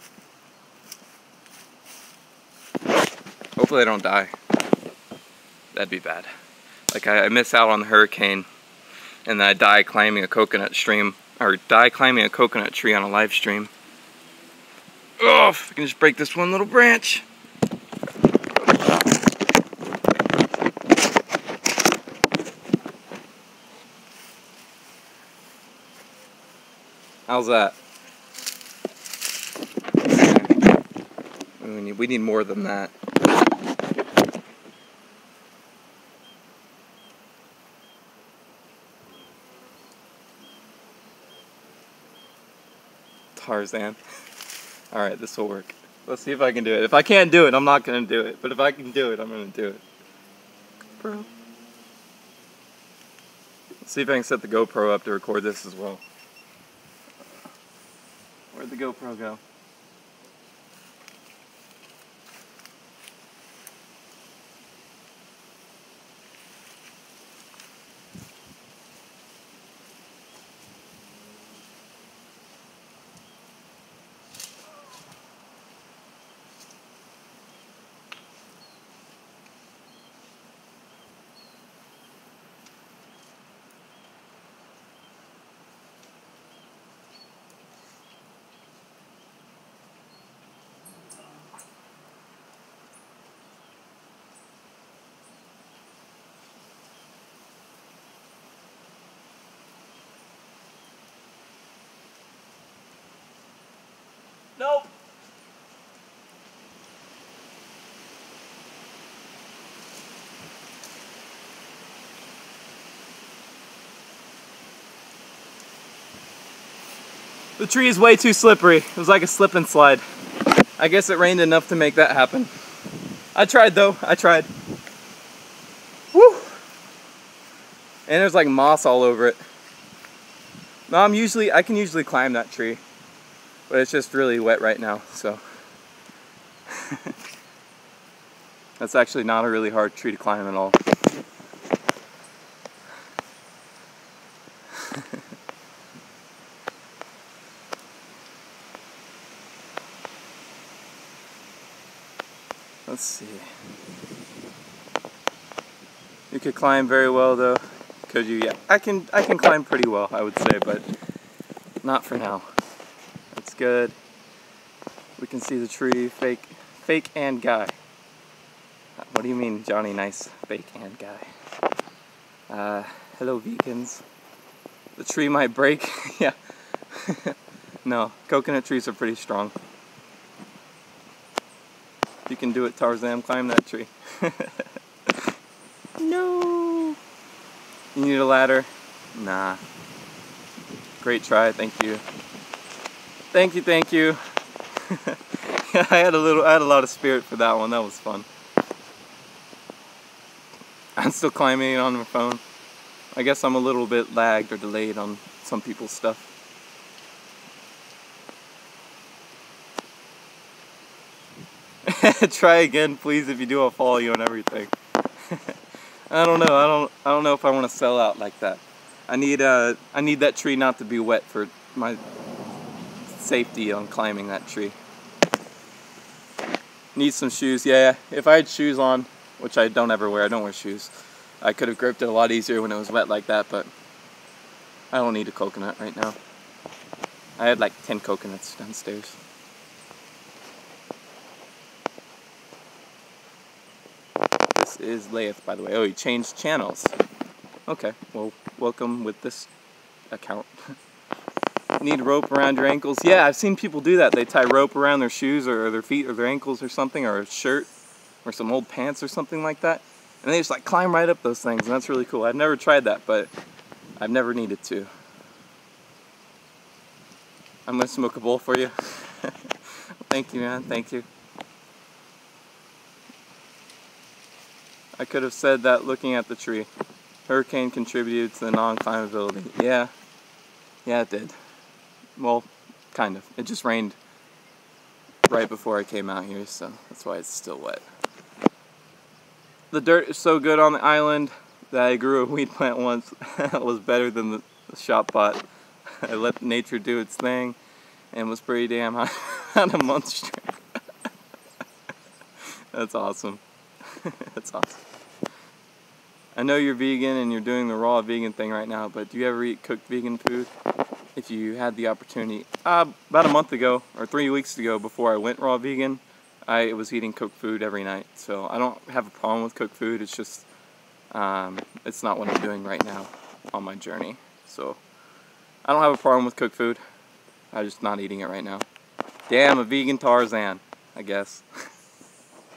Speaker 1: Hopefully I don't die. That'd be bad. Like I miss out on the hurricane and then I die climbing a coconut stream, or die climbing a coconut tree on a live stream. Oh, if I can just break this one little branch. How's that? We need more than that. Tarzan. Alright, this will work. Let's see if I can do it. If I can't do it, I'm not going to do it. But if I can do it, I'm going to do it. GoPro. Let's see if I can set the GoPro up to record this as well. Where'd the GoPro go? Nope. The tree is way too slippery. It was like a slip and slide. I guess it rained enough to make that happen. I tried though. I tried. Woo! And there's like moss all over it. No, I can usually climb that tree. But it's just really wet right now, so. That's actually not a really hard tree to climb at all. Let's see. You could climb very well though. Could you? Yeah, I can climb pretty well, I would say, but not for now. That's good. We can see the tree, fake and guy. What do you mean, Johnny Nice, fake and guy? Hello vegans. The tree might break. Yeah. No, coconut trees are pretty strong. If you can do it, Tarzan, climb that tree. No. You need a ladder? Nah. Great try, thank you. Thank you, thank you. Yeah, I had a lot of spirit for that one. That was fun. I'm still climbing it on my phone. I guess I'm a little bit lagged or delayed on some people's stuff. Try again, please. If you do, I'll follow you on everything. I don't know. I don't know if I want to sell out like that. I need that tree not to be wet for my safety on climbing that tree. Need some shoes. Yeah, if I had shoes on, which I don't ever wear. I don't wear shoes. I could have gripped it a lot easier when it was wet like that, but I don't need a coconut right now. I had like 10 coconuts downstairs. This is Laeth, by the way. Oh, he changed channels. Okay, well, welcome with this account. Need rope around your ankles. Yeah, I've seen people do that. They tie rope around their shoes or their feet or their ankles or something, or a shirt or some old pants or something like that. And they just like climb right up those things, and that's really cool. I've never tried that, but I've never needed to. I'm gonna smoke a bowl for you. Thank you, man. Thank you. I could have said that looking at the tree. Hurricane contributed to the non-climbability. Yeah, it did. Well, kind of. It just rained right before I came out here, so that's why it's still wet. The dirt is so good on the island that I grew a weed plant once. It was better than the shop pot. I let nature do its thing and was pretty damn high on a month straight. That's awesome. That's awesome. I know you're vegan and you're doing the raw vegan thing right now, but do you ever eat cooked vegan food? If you had the opportunity. About a month ago, or 3 weeks ago, before I went raw vegan, I was eating cooked food every night. So I don't have a problem with cooked food. It's just, it's not what I'm doing right now on my journey. So I don't have a problem with cooked food. I'm just not eating it right now. Damn, a vegan Tarzan, I guess.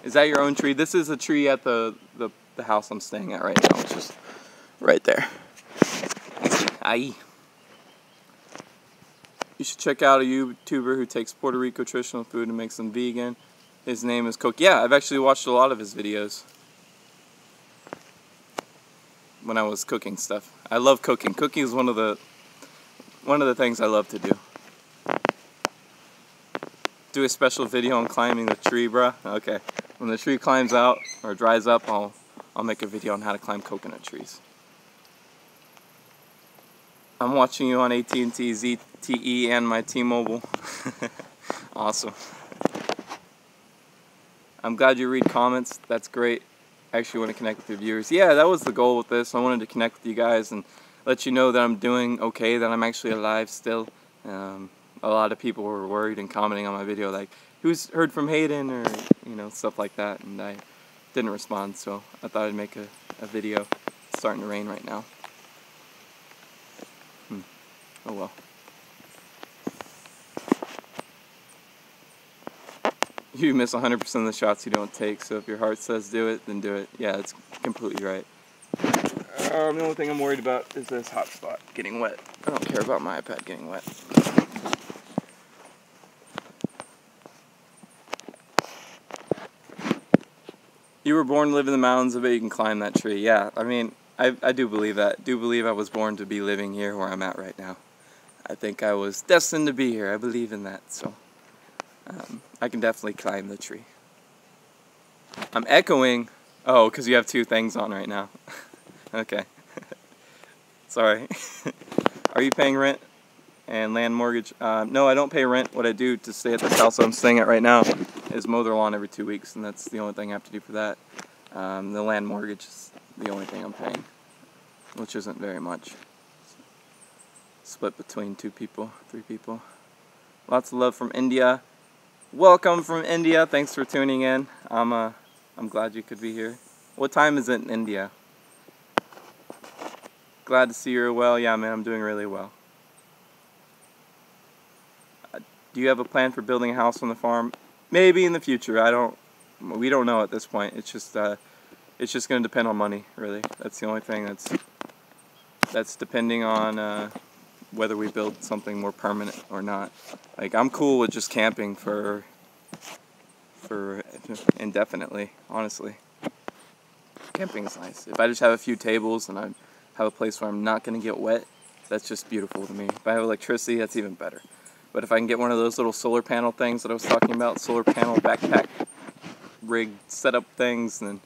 Speaker 1: Is that your own tree? This is a tree at the house I'm staying at right now, which is right there. Aye. You should check out a YouTuber who takes Puerto Rico traditional food and makes them vegan. His name is Cook. Yeah, I've actually watched a lot of his videos when I was cooking stuff. I love cooking. Cooking is one of the things I love to do. Do a special video on climbing the tree, bruh. Okay. When the tree climbs out or dries up, I'll make a video on how to climb coconut trees. I'm watching you on AT&T, ZTE, and my T-Mobile. Awesome. I'm glad you read comments. That's great. I actually want to connect with your viewers. Yeah, that was the goal with this. I wanted to connect with you guys and let you know that I'm doing okay, that I'm actually alive still. A lot of people were worried and commenting on my video like, who's heard from Hayden, or stuff like that, and I didn't respond, so I thought I'd make a video. It's starting to rain right now. Oh well. You miss 100% of the shots you don't take, so if your heart says do it, then do it. Yeah, that's completely right. The only thing I'm worried about is this hot spot getting wet. I don't care about my iPad getting wet. You were born to live in the mountains, I bet you can climb that tree. Yeah, I mean, I do believe that. I do believe I was born to be living here where I'm at right now. I think I was destined to be here. I believe in that, so I can definitely climb the tree. I'm echoing. Oh, because you have two things on right now. Okay. Sorry. Are you paying rent and land mortgage? No, I don't pay rent. What I do to stay at this house I'm staying at right now is mow their lawn every 2 weeks, and that's the only thing I have to do for that. The land mortgage is the only thing I'm paying, which isn't very much. Split between 2 people, 3 people. Lots of love from India. Welcome from India. Thanks for tuning in. I'm glad you could be here. What time is it in India? Glad to see you're well. Yeah, man, I'm doing really well. Do you have a plan for building a house on the farm? Maybe in the future. We don't know at this point. It's just going to depend on money, really. That's the only thing that's depending on whether we build something more permanent or not. Like, I'm cool with just camping for for indefinitely, honestly. Camping's nice. If I just have a few tables and I have a place where I'm not going to get wet, that's just beautiful to me. If I have electricity, that's even better. But if I can get one of those little solar panel things that I was talking about, solar panel backpack rig setup things, then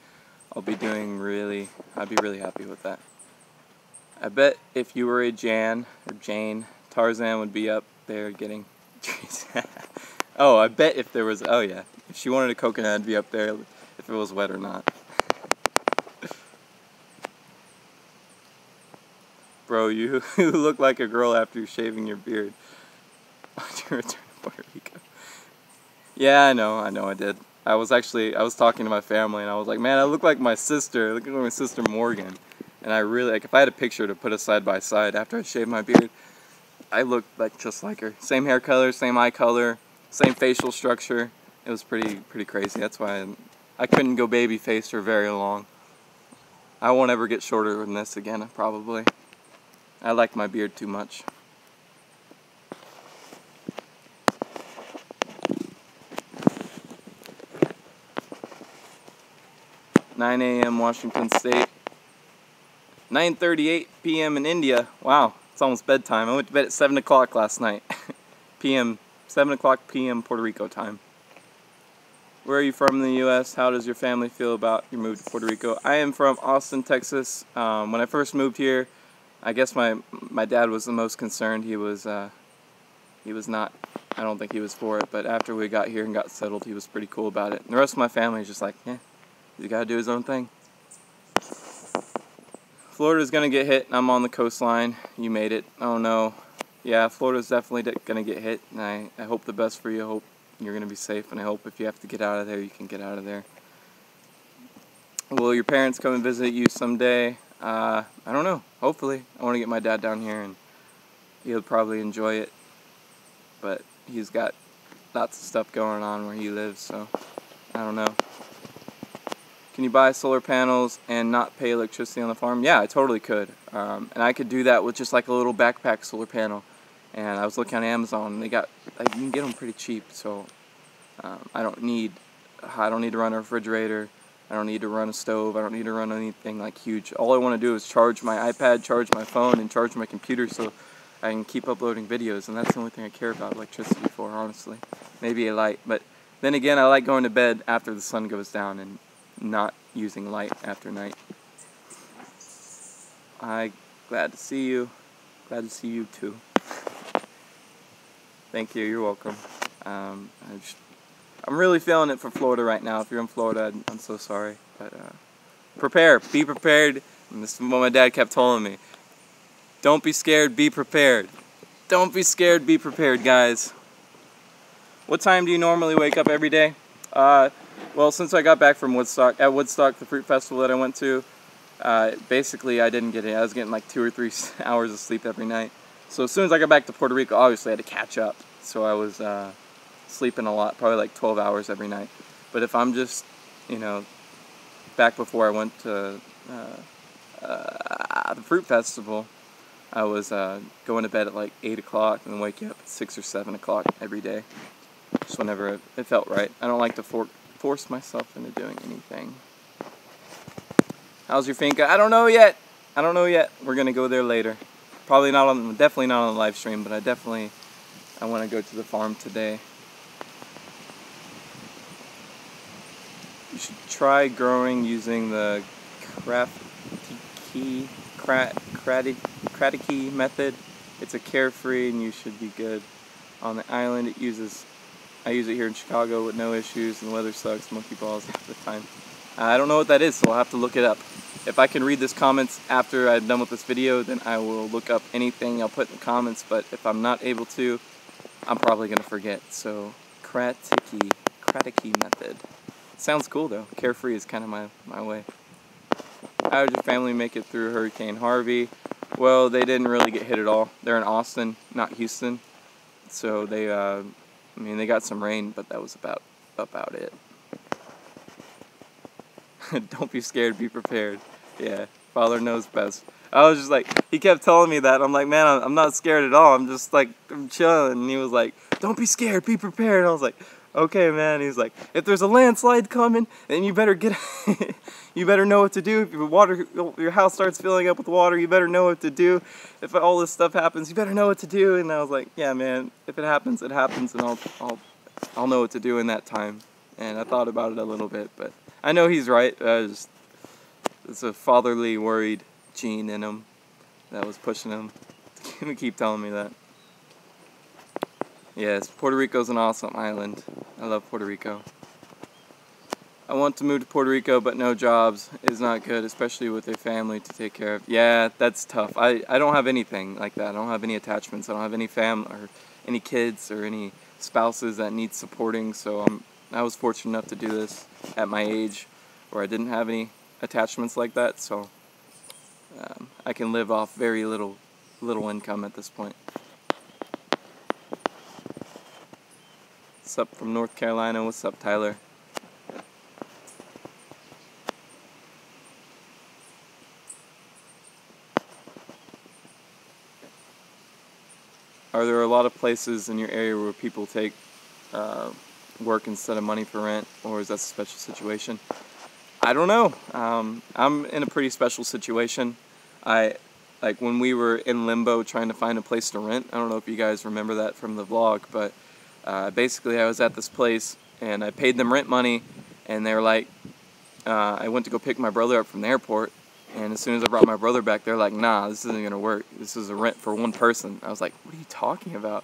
Speaker 1: I'd be really happy with that. I bet if you were a Jan or Jane, Tarzan would be up there getting trees. Oh, I bet if there was, oh yeah, if she wanted a coconut, I'd be up there if it was wet or not. Bro, you look like a girl after shaving your beard on your return to Puerto Rico. Yeah, I know I did. I was talking to my family and I was like, man, I look like my sister. I look like my sister Morgan. And I really, like, if I had a picture to put us side by side after I shaved my beard, I looked like just like her. Same hair color, same eye color, same facial structure. It was pretty crazy. That's why I couldn't go baby face for very long. I won't ever get shorter than this again, probably. I like my beard too much. (9 a.m. Washington State. 9:38 p.m. in India. Wow, it's almost bedtime. I went to bed at 7 o'clock last night. p.m. 7 o'clock p.m. Puerto Rico time. Where are you from in the U.S.? How does your family feel about your move to Puerto Rico? I am from Austin, Texas. When I first moved here, I guess my dad was the most concerned. He was not, I don't think he was for it, but after we got here and got settled, he was pretty cool about it. And the rest of my family is just like, yeah, he's got to do his own thing. Florida's going to get hit, and I'm on the coastline. You made it. Oh no. Yeah, Florida's definitely going to get hit, and I hope the best for you. I hope you're going to be safe, and I hope if you have to get out of there, you can get out of there. Will your parents come and visit you someday? I don't know. Hopefully. I want to get my dad down here, and he'll probably enjoy it. But he's got lots of stuff going on where he lives, so I don't know. Can you buy solar panels and not pay electricity on the farm? Yeah, I totally could. And I could do that with just like a little backpack solar panel. And I was looking on Amazon, and you can get them pretty cheap. So I don't need to run a refrigerator. I don't need to run a stove. I don't need to run anything like huge. All I want to do is charge my iPad, charge my phone, and charge my computer so I can keep uploading videos. And that's the only thing I care about electricity for, honestly. Maybe a light. But then again, I like going to bed after the sun goes down and not using light after night. Glad to see you. Glad to see you too. Thank you. You're welcome. I'm really feeling it for Florida right now. If you're in Florida, I'm so sorry. But prepare. Be prepared. And this is what my dad kept telling me. Don't be scared. Be prepared. Don't be scared. Be prepared, guys. What time do you normally wake up every day? Well, since I got back from Woodstock, the fruit festival that I went to, basically I didn't get it. I was getting like 2 or 3 hours of sleep every night. So as soon as I got back to Puerto Rico, obviously I had to catch up. So I was sleeping a lot, probably like 12 hours every night. But if I'm just, back before I went to the fruit festival, I was going to bed at like 8 o'clock and then waking up at 6 or 7 o'clock every day. Just whenever it felt right. I don't like to force myself into doing anything. How's your finca? I don't know yet. We're gonna go there later. Definitely not on the live stream, but I want to go to the farm today. You should try growing using the Kratiki method. It's a carefree and you should be good. On the island I use it here in Chicago with no issues, and the weather sucks, monkey balls half the time. I don't know what that is, so I'll have to look it up. If I can read this comments after I'm done with this video, then I will look up anything I'll put in the comments, but if I'm not able to, I'm probably going to forget. So, Kratiki method. Sounds cool though. Carefree is kind of my way. How did your family make it through Hurricane Harvey? Well, they didn't really get hit at all. They're in Austin, not Houston. So they got some rain, but that was about it. Don't be scared, be prepared. Yeah, Father knows best. I was just like, he kept telling me that. I'm like, man, I'm not scared at all. I'm just like, I'm chilling. And he was like, don't be scared, be prepared. And I was like, okay, man. He's like, if there's a landslide coming, then you better get, you better know what to do. If your house starts filling up with water, you better know what to do. If all this stuff happens, you better know what to do. And I was like, yeah, man. If it happens, and I'll know what to do in that time. And I thought about it a little bit, but I know he's right. It's a fatherly, worried gene in him that was pushing him to keep telling me that. Yes, Puerto Rico's an awesome island. I love Puerto Rico. I want to move to Puerto Rico, but no jobs is not good, especially with a family to take care of. Yeah, that's tough. I don't have anything like that. I don't have any attachments. I don't have any family or any kids or any spouses that need supporting. So I was fortunate enough to do this at my age where I didn't have any attachments like that. So I can live off very little income at this point. What's up from North Carolina? What's up, Tyler? Are there a lot of places in your area where people take work instead of money for rent, or is that a special situation? I don't know. I'm in a pretty special situation. Like when we were in limbo trying to find a place to rent. I don't know if you guys remember that from the vlog, but basically I was at this place and I paid them rent money, and they were like, I went to go pick my brother up from the airport, and as soon as I brought my brother back, they're like, nah, this isn't gonna work. This is a rent for one person. I was like, what are you talking about?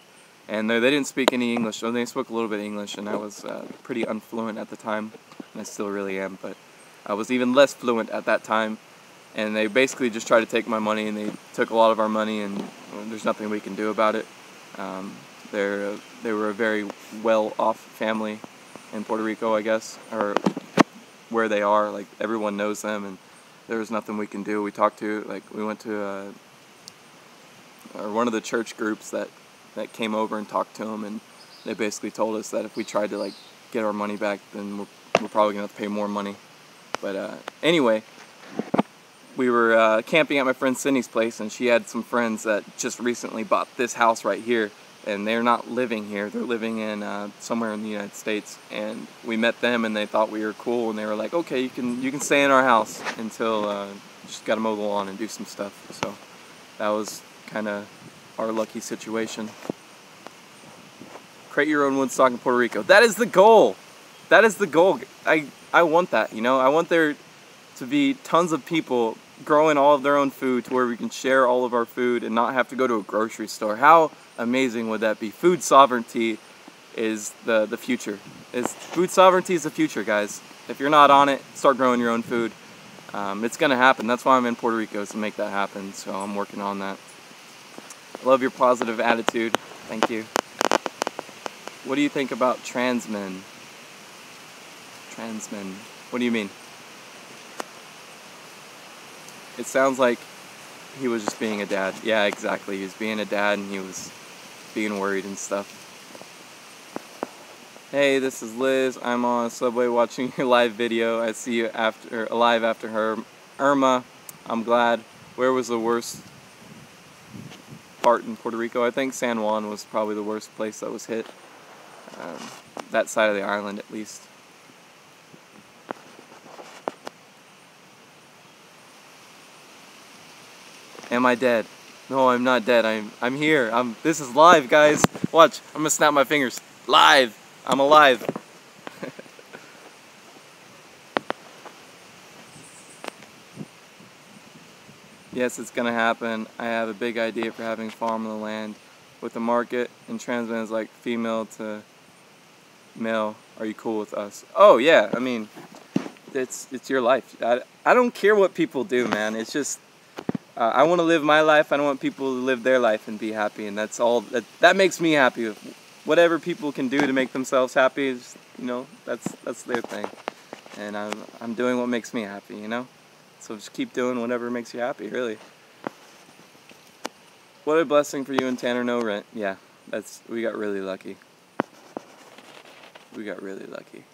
Speaker 1: And they didn't speak any English, so they spoke a little bit of English, and I was pretty unfluent at the time, and I still really am, but I was even less fluent at that time. And they basically just tried to take my money, and they took a lot of our money, and there's nothing we can do about it. They were a very well-off family in Puerto Rico, I guess, or where they are. Like, everyone knows them, and there was nothing we can do. We talked to, like, we went to one of the church groups that came over and talked to them, and they basically told us that if we tried to, like, get our money back, then we're probably going to have to pay more money. But anyway, we were camping at my friend Cindy's place, and she had some friends that just recently bought this house right here, and they're not living here. They're living in somewhere in the United States, and we met them, and they thought we were cool, and they were like, okay, you can stay in our house until just gotta mow the lawn and do some stuff. So that was kind of our lucky situation. Create your own Woodstock in Puerto Rico. That is the goal. That is the goal. I want that, you know. I want there to be tons of people growing all of their own food to where we can share all of our food and not have to go to a grocery store. How amazing would that be? Food sovereignty is the future. Food sovereignty is the future, guys. If you're not on it, start growing your own food. It's gonna happen. That's why I'm in Puerto Rico, is to make that happen. So I'm working on that. Love your positive attitude. Thank you. What do you think about trans men? Trans men. What do you mean? It sounds like he was just being a dad. Yeah, exactly. He was being a dad, and he was being worried and stuff. Hey, this is Liz. I'm on a subway watching your live video. I see you alive after her. IRMA, I'm glad. Where was the worst part in Puerto Rico? I think San Juan was probably the worst place that was hit. That side of the island, at least. Am I dead? No, I'm not dead. I'm here. This is live, guys. Watch. I'm gonna snap my fingers. Live. I'm alive. Yes, it's gonna happen. I have a big idea for having a farm on the land with the market, and trans men is like female to male. Are you cool with us? Oh yeah. I mean, it's your life. I don't care what people do, man. It's just I want to live my life. I don't want people to live their life and be happy, and that's all. That makes me happy. Whatever people can do to make themselves happy, is, you know, that's their thing, and I'm doing what makes me happy, you know. So just keep doing whatever makes you happy, really. What a blessing for you and Tanner, no rent. Yeah, we got really lucky. We got really lucky.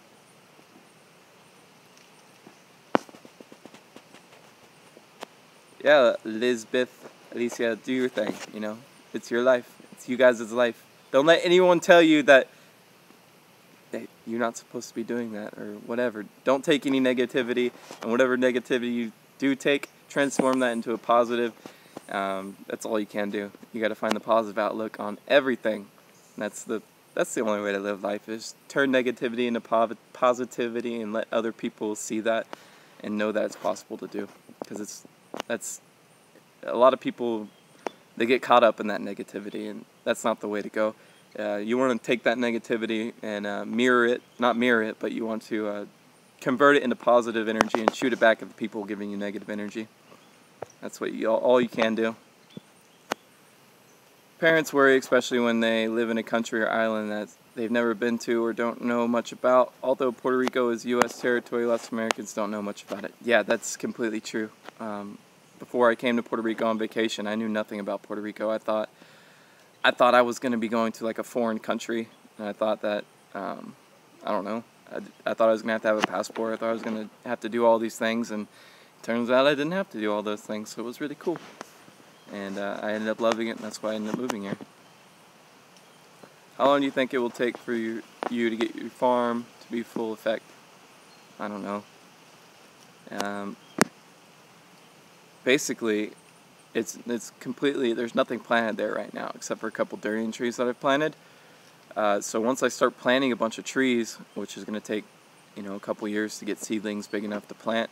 Speaker 1: Yeah, Lisbeth, Alicia, do your thing, you know. It's your life. It's you guys' life. Don't let anyone tell you that hey, you're not supposed to be doing that, or whatever. Don't take any negativity, and whatever negativity you do take, transform that into a positive. That's all you can do. You got to find the positive outlook on everything. And that's the only way to live life, is turn negativity into positivity and let other people see that and know that it's possible to do. Because that's a lot of people, they get caught up in that negativity, and that's not the way to go. You want to take that negativity and not mirror it, but you want to convert it into positive energy and shoot it back at the people giving you negative energy. That's what all you can do. Parents worry, especially when they live in a country or island that they've never been to or don't know much about. Although Puerto Rico is U.S. territory, lots of Americans don't know much about it. Yeah, that's completely true. Before I came to Puerto Rico on vacation, I knew nothing about Puerto Rico. I thought I was going to be going to like a foreign country, and I thought that, I don't know, I thought I was going to have a passport. I thought I was going to have to do all these things, and it turns out I didn't have to do all those things, so it was really cool. And I ended up loving it, and that's why I ended up moving here. How long do you think it will take for you to get your farm to be full effect? I don't know. Basically, it's completely, there's nothing planted there right now except for a couple durian trees that I've planted. So once I start planting a bunch of trees, which is going to take, a couple years to get seedlings big enough to plant,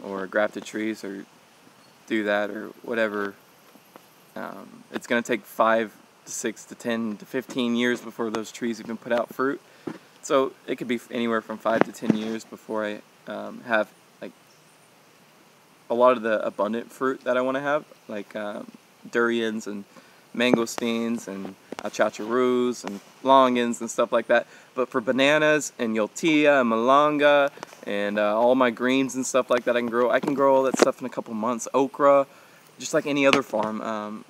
Speaker 1: or grafted trees, or do that, or whatever. It's going to take 5 to 6 to 10 to 15 years before those trees even put out fruit. So it could be anywhere from 5 to 10 years before I have like a lot of the abundant fruit that I want to have, like durians and mangosteens and achacharoos and longans and stuff like that. But for bananas and yoltia and malanga and all my greens and stuff like that I can grow all that stuff in a couple months. Okra, just like any other farm.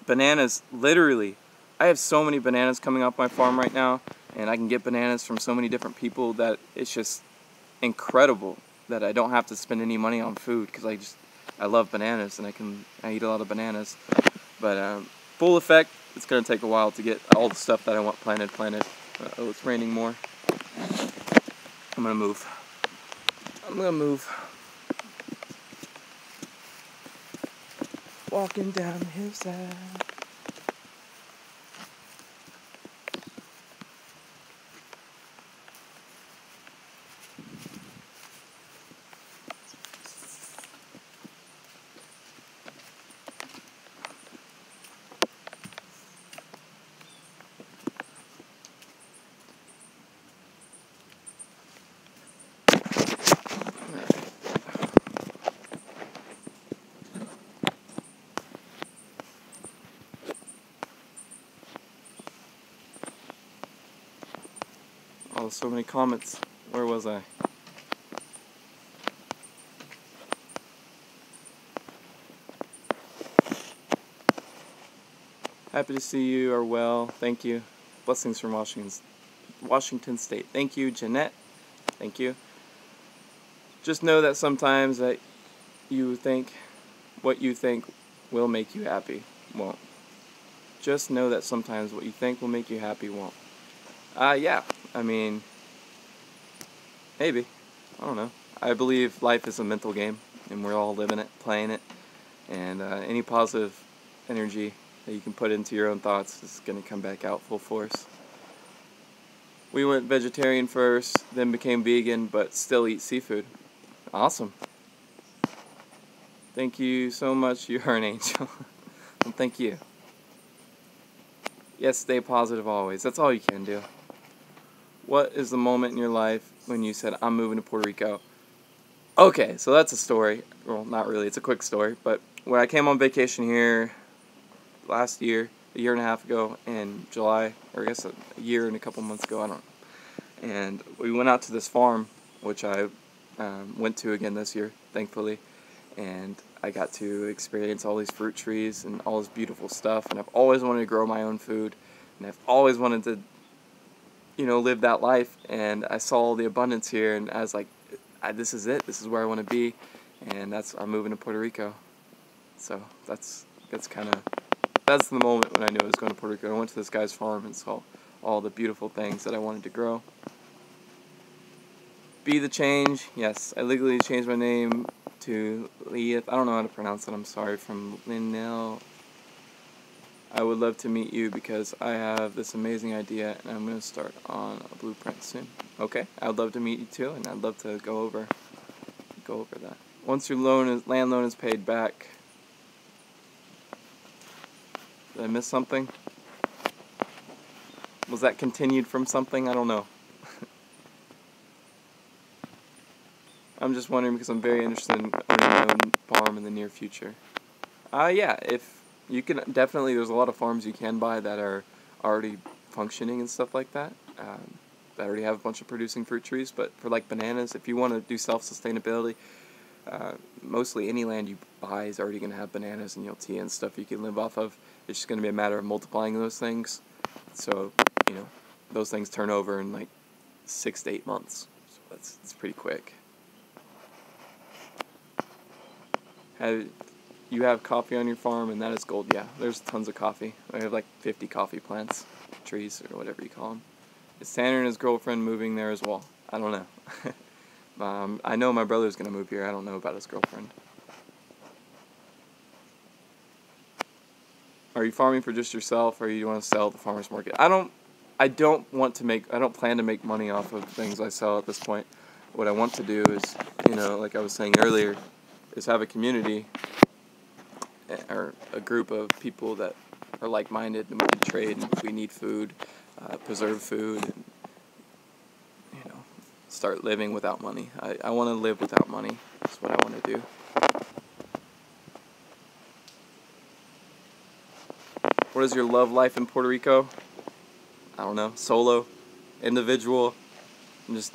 Speaker 1: Bananas, literally, I have so many bananas coming off my farm right now, and I can get bananas from so many different people that it's just incredible that I don't have to spend any money on food, because I love bananas, and I eat a lot of bananas. But full effect, it's going to take a while to get all the stuff that I want planted. Oh, it's raining more. I'm going to move. Walking down the hillside. Oh, so many comments. Where was I? Happy to see you are well. Thank you. Blessings from Washington State. Thank you, Jeanette. Thank you. Just know that sometimes that you think what you think will make you happy won't. Just know that sometimes what you think will make you happy won't. Yeah. I mean, maybe. I don't know. I believe life is a mental game, and we're all living it, playing it, and any positive energy that you can put into your own thoughts is going to come back out full force. We went vegetarian first, then became vegan, but still eat seafood. Awesome. Thank you so much. You're an angel. Well, thank you. Yes, stay positive always. That's all you can do. What is the moment in your life when you said, I'm moving to Puerto Rico? Okay, so that's a story. Well, not really. It's a quick story. But when I came on vacation here last year, a year and a half ago, in July, or I guess a year and a couple months ago, I don't know. And we went out to this farm, which I went to again this year, thankfully. And I got to experience all these fruit trees and all this beautiful stuff. And I've always wanted to grow my own food. And I've always wanted to live that life, and I saw the abundance here, and I was like, this is it. This is where I want to be, and I'm moving to Puerto Rico. So that's the moment when I knew I was going to Puerto Rico. I went to this guy's farm and saw all the beautiful things that I wanted to grow. Be the change. Yes, I legally changed my name to Leith. I don't know how to pronounce it. I'm sorry. From Linnell. I would love to meet you because I have this amazing idea and I'm going to start on a blueprint soon. Okay, I'd love to meet you too, and I'd love to go over that. Once your land loan is paid back. Did I miss something? Was that continued from something? I don't know. I'm just wondering because I'm very interested in owning my own farm in the near future. Yeah, if you can, definitely there's a lot of farms you can buy that are already functioning and stuff like that. That already have a bunch of producing fruit trees, but for like bananas, if you want to do self-sustainability, mostly any land you buy is already going to have bananas and Yultia and stuff you can live off of. It's just going to be a matter of multiplying those things. So, you know, those things turn over in like 6 to 8 months. So that's pretty quick. You have coffee on your farm, and that is gold. Yeah, there's tons of coffee. I have like 50 coffee plants, trees, or whatever you call them. Is Tanner and his girlfriend moving there as well? I don't know. I know my brother's going to move here. I don't know about his girlfriend. Are you farming for just yourself, or you want to sell at the farmer's market? I don't plan to make money off of things I sell at this point. What I want to do is, you know, like I was saying earlier, is have a community or a group of people that are like-minded and we can trade and we need food, preserve food, and, you know, start living without money. I want to live without money. That's what I want to do. What is your love life in Puerto Rico? I don't know. Solo, individual. I'm just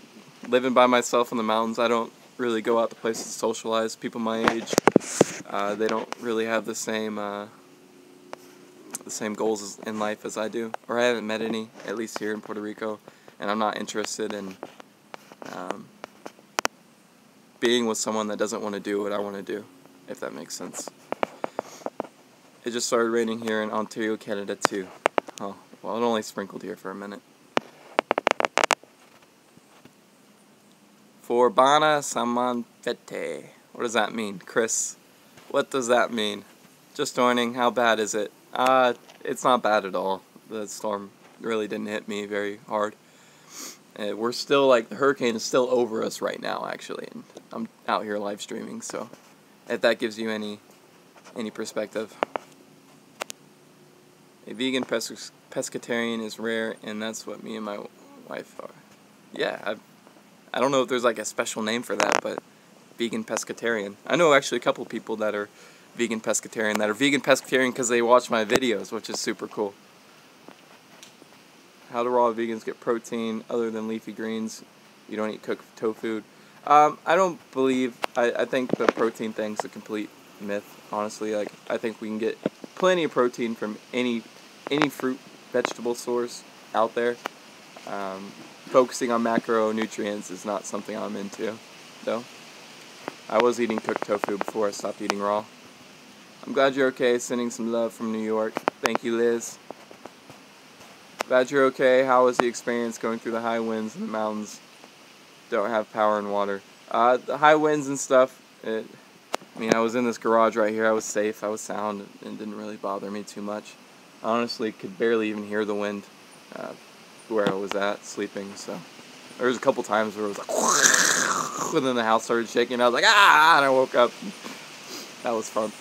Speaker 1: living by myself in the mountains. I don't really go out to places to socialize. People my age, they don't really have the same goals in life as I do, or I haven't met any, at least here in Puerto Rico, and I'm not interested in being with someone that doesn't want to do what I want to do, if that makes sense. It just started raining here in Ontario, Canada too. Oh, well, it only sprinkled here for a minute. For Bana Samanfete. What does that mean? Chris, what does that mean? Just joining, how bad is it? It's not bad at all. The storm really didn't hit me very hard. We're still, like, the hurricane is still over us right now, actually. And I'm out here live streaming, so if that gives you any perspective. A vegan pescatarian is rare, and that's what me and my wife are. Yeah, I don't know if there's like a special name for that, but vegan pescatarian. I know actually a couple people that are vegan pescatarian because they watch my videos, which is super cool. How do raw vegans get protein other than leafy greens? You don't eat cooked tofu. I don't believe. I think the protein thing's a complete myth. Honestly, like I think we can get plenty of protein from any fruit, vegetable source out there. Focusing on macronutrients is not something I'm into, though. I was eating cooked tofu before I stopped eating raw. I'm glad you're okay. Sending some love from New York. Thank you, Liz. Glad you're okay. How was the experience going through the high winds in the mountains? Don't have power and water. The high winds and stuff, I mean, I was in this garage right here. I was safe. I was sound. It didn't really bother me too much. I honestly could barely even hear the wind where I was at sleeping. So there was a couple times where it was like, and then the house started shaking. I was like, ah! And I woke up. That was fun.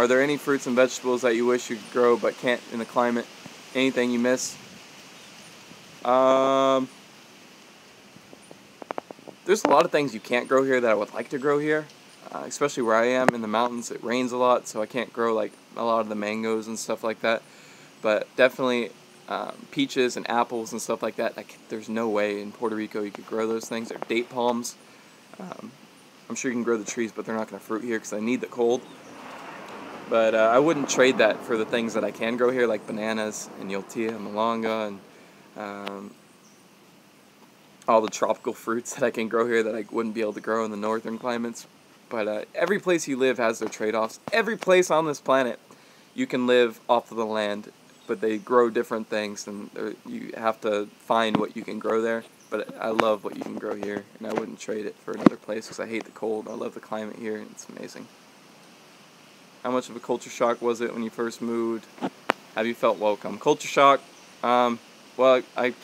Speaker 1: Are there any fruits and vegetables that you wish you could grow but can't in the climate? Anything you miss? There's a lot of things you can't grow here that I would like to grow here, especially where I am in the mountains. It rains a lot, so I can't grow like a lot of the mangoes and stuff like that. But definitely peaches and apples and stuff like that. There's no way in Puerto Rico you could grow those things. They're date palms. I'm sure you can grow the trees, but they're not going to fruit here because they need the cold. But I wouldn't trade that for the things that I can grow here, like bananas and Yultia and malanga and all the tropical fruits that I can grow here that I wouldn't be able to grow in the northern climates. But every place you live has their trade-offs. Every place on this planet you can live off of the land but they grow different things, and you have to find what you can grow there. But I love what you can grow here, and I wouldn't trade it for another place because I hate the cold. I love the climate here, and it's amazing. How much of a culture shock was it when you first moved? Have you felt welcome? Culture shock, well, it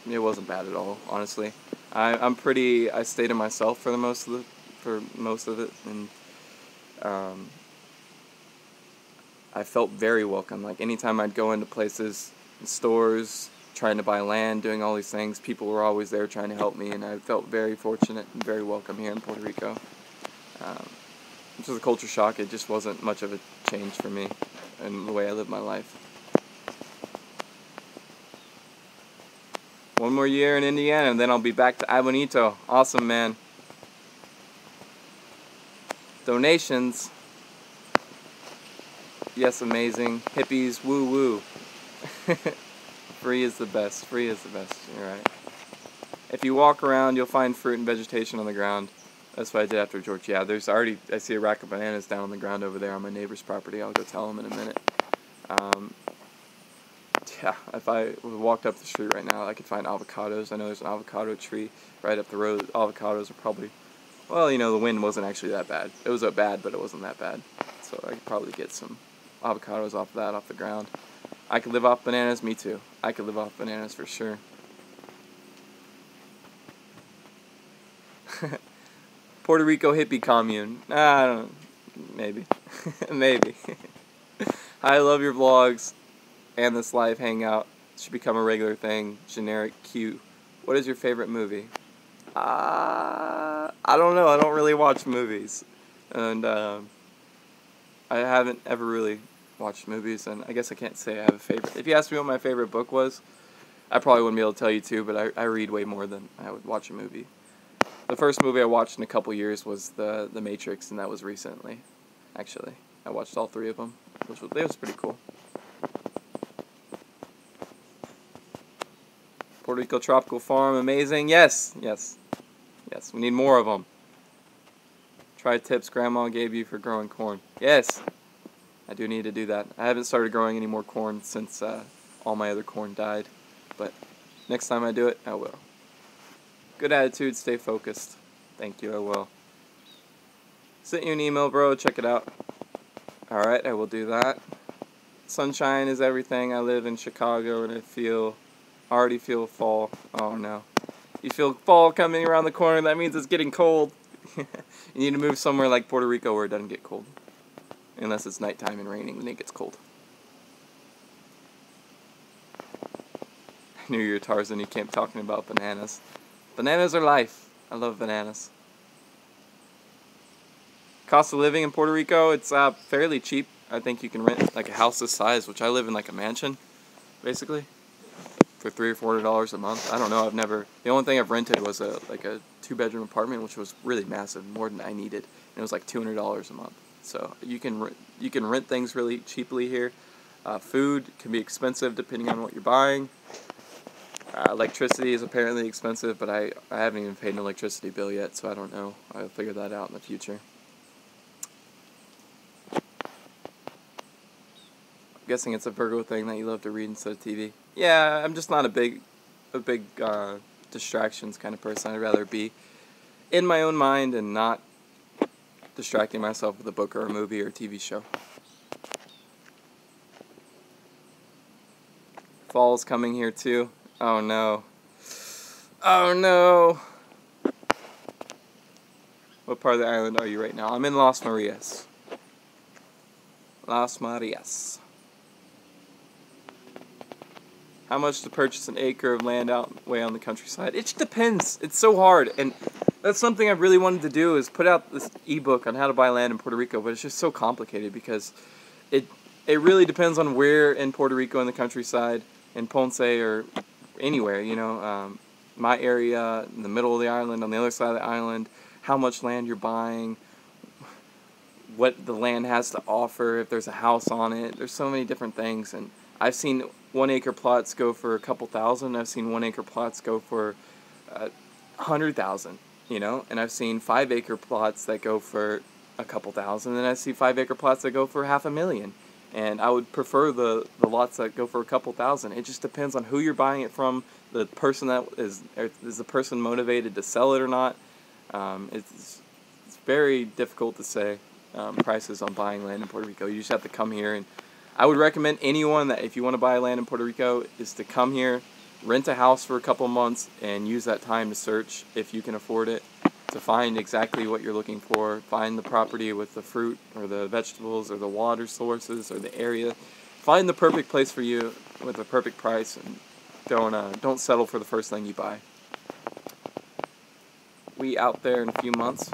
Speaker 1: wasn't bad at all, honestly. I stayed to myself for most of it, and I felt very welcome. Like anytime I'd go into places, stores, trying to buy land, doing all these things, people were always there trying to help me, and I felt very fortunate and very welcome here in Puerto Rico. Which was a culture shock. It just wasn't much of a change for me in the way I live my life. One more year in Indiana, and then I'll be back to Bonito. Awesome, man. Donations. Yes, amazing. Hippies, woo woo. Free is the best. Free is the best. You're right. If you walk around, you'll find fruit and vegetation on the ground. That's what I did after George. Yeah, I see a rack of bananas down on the ground over there on my neighbor's property. I'll go tell him in a minute. Yeah, if I walked up the street right now, I could find avocados. I know there's an avocado tree right up the road. Avocados are probably, well, the wind wasn't actually that bad. It was bad, but it wasn't that bad. So I could probably get some avocados off the ground. I could live off bananas, me too. I could live off bananas for sure. Puerto Rico hippie commune. I don't know. Maybe. Maybe. I love your vlogs and this live hangout. It should become a regular thing. Generic, cute. What is your favorite movie? I don't know. I don't really watch movies. And I haven't ever really watched movies, and I guess I can't say I have a favorite. If you asked me what my favorite book was, I probably wouldn't be able to tell you too, but I read way more than I would watch a movie. The first movie I watched in a couple years was The Matrix, and that was recently, actually. I watched all 3 of them, which was pretty cool. Puerto Rico Tropical Farm, amazing. Yes, yes, yes, we need more of them. Try tips Grandma gave you for growing corn. Yes, I do need to do that. I haven't started growing any more corn since all my other corn died, but next time I do it, I will. Good attitude, stay focused. Thank you, I will. Sent you an email, bro, check it out. Alright, I will do that. Sunshine is everything. I live in Chicago and I already feel fall. Oh no. You feel fall coming around the corner, that means it's getting cold. You need to move somewhere like Puerto Rico where it doesn't get cold. Unless it's nighttime and raining, then it gets cold. I knew you were Tarzan, you kept talking about bananas. Bananas are life. I love bananas. Cost of living in Puerto Rico, it's fairly cheap. I think you can rent like a house this size, which I live in like a mansion, basically, for $300 or $400 a month. I don't know, the only thing I've rented was a 2-bedroom apartment, which was really massive, more than I needed, and it was like $200 a month. So you can rent things really cheaply here. Food can be expensive depending on what you're buying. Electricity is apparently expensive, but I haven't even paid an electricity bill yet, so I don't know. I'll figure that out in the future. I'm guessing it's a Virgo thing that you love to read instead of TV. Yeah, I'm just not a big distractions kind of person. I'd rather be in my own mind and not distracting myself with a book or a movie or a TV show. Fall's coming here too. Oh no. Oh no. What part of the island are you right now? I'm in Las Marias. Las Marias. How much to purchase an acre of land out way on the countryside? It just depends. It's so hard, and that's something I've really wanted to do, is put out this ebook on how to buy land in Puerto Rico, but it's just so complicated because it really depends on where in Puerto Rico in the countryside, in Ponce or anywhere, my area, in the middle of the island, on the other side of the island, how much land you're buying, what the land has to offer, if there's a house on it. There's so many different things, and I've seen 1-acre plots go for a couple thousand. I've seen 1-acre plots go for 100,000, and I've seen 5-acre plots that go for a couple thousand, and I see 5-acre plots that go for $500,000. And I would prefer the lots that go for a couple thousand. It just depends on who you're buying it from, the person that is the person motivated to sell it or not. It's very difficult to say prices on buying land in Puerto Rico. You just have to come here, and I would recommend anyone that if you want to buy land in Puerto Rico is to come here, rent a house for a couple months, and use that time to search if you can afford it, to find exactly what you're looking for. Find the property with the fruit or the vegetables or the water sources or the area. Find the perfect place for you with the perfect price, and don't settle for the first thing you buy. We out there in a few months.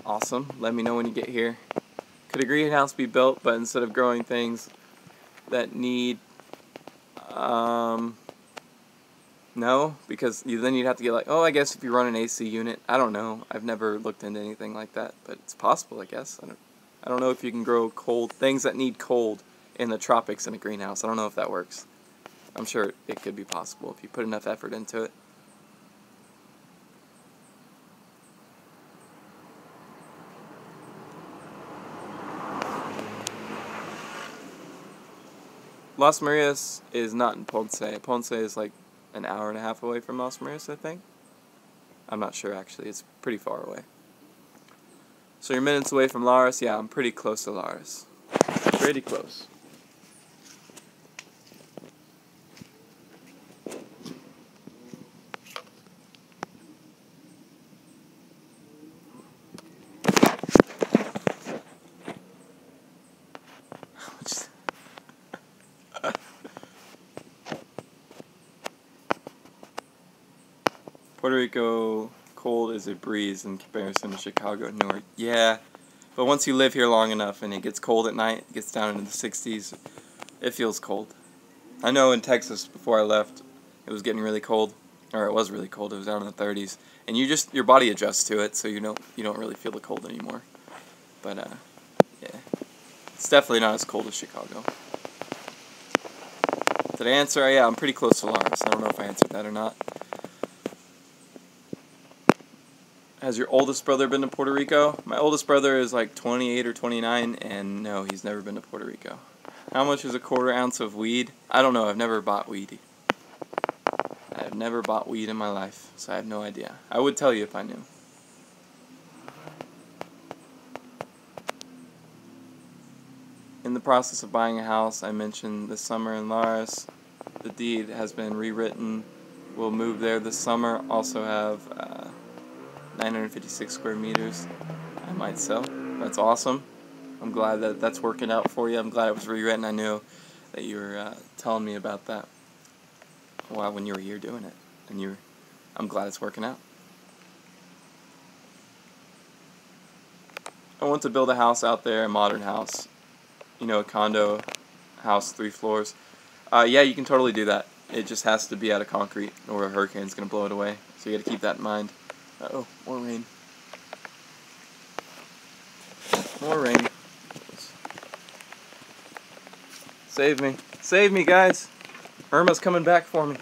Speaker 1: Awesome. Let me know when you get here. Could a greenhouse be built, but instead of growing things that need no, because then you'd have to get like, oh, I guess if you run an AC unit. I don't know. I've never looked into anything like that, but it's possible, I guess. I don't know if you can grow things that need cold in the tropics in a greenhouse. I don't know if that works. I'm sure it could be possible if you put enough effort into it. Las Marias is not in Ponce. Ponce is like an hour and a half away from Las Marias, I think. I'm not sure, actually. It's pretty far away. So you're minutes away from Lares? Yeah, I'm pretty close to Lares. Pretty close. Puerto Rico cold is a breeze in comparison to Chicago and Newark. Yeah, but once you live here long enough and it gets cold at night, it gets down into the 60s, it feels cold. I know in Texas before I left, it was getting really cold, or it was really cold. It was down in the 30s, and your body adjusts to it, so you don't really feel the cold anymore. But yeah, it's definitely not as cold as Chicago. Did I answer? Yeah, I'm pretty close to Lares. I don't know if I answered that or not. Has your oldest brother been to Puerto Rico? My oldest brother is like 28 or 29, and no, he's never been to Puerto Rico. How much is a quarter ounce of weed? I don't know. I've never bought weed. I have never bought weed in my life, so I have no idea. I would tell you if I knew. In the process of buying a house, I mentioned this summer in Lares. The deed has been rewritten. We'll move there this summer. Also have 956 square meters I might sell. That's awesome. I'm glad that that's working out for you. I'm glad it was rewritten. I knew that you were telling me about that when you were here doing it. And I'm glad it's working out. I want to build a house out there, a modern house. You know, a condo house, 3 floors. Yeah, you can totally do that. It just has to be out of concrete or a hurricane's going to blow it away. So you got to keep that in mind. Uh-oh, more rain. More rain. Save me. Save me, guys. Irma's coming back for me.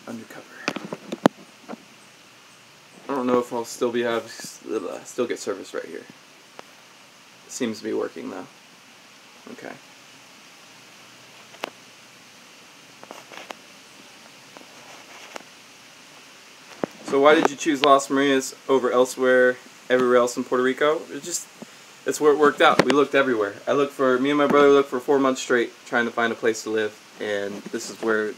Speaker 1: Undercover. I don't know if I'll still get service right here. Seems to be working though. Okay. So why did you choose Las Marias over everywhere else in Puerto Rico? It's where it worked out. We looked everywhere. Me and my brother looked for 4 months straight trying to find a place to live, and this is where,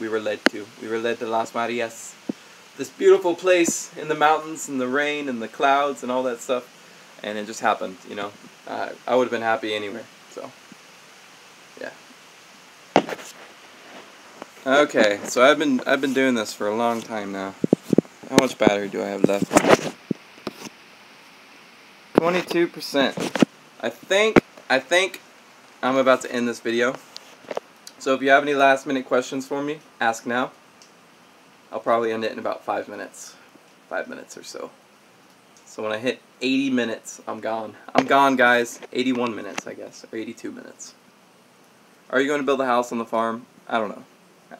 Speaker 1: we were led to. We were led to Las Marias. This beautiful place in the mountains and the rain and the clouds and all that stuff, and it just happened, I would have been happy anywhere, so, yeah. Okay, so I've been doing this for a long time now. How much battery do I have left? 22%. I think I'm about to end this video. So if you have any last minute questions for me, ask now. I'll probably end it in about 5 minutes. 5 minutes or so. So when I hit 80 minutes. I'm gone. I'm gone, guys. 81 minutes, I guess, or 82 minutes. Are you going to build a house on the farm? I don't know.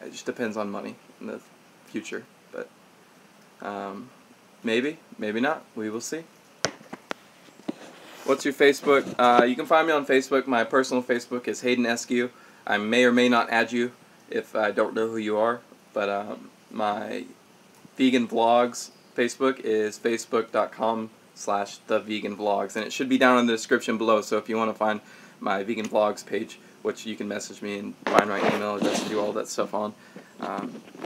Speaker 1: It just depends on money in the future, but maybe, maybe not. We will see. What's your Facebook? You can find me on Facebook. My personal Facebook is Hayden Eskew. I may or may not add you if I don't know who you are, but my vegan vlogs Facebook is facebook.com/theveganvlogs, and it should be down in the description below. So if you want to find my vegan vlogs page, which you can message me and find my email address and do all that stuff on,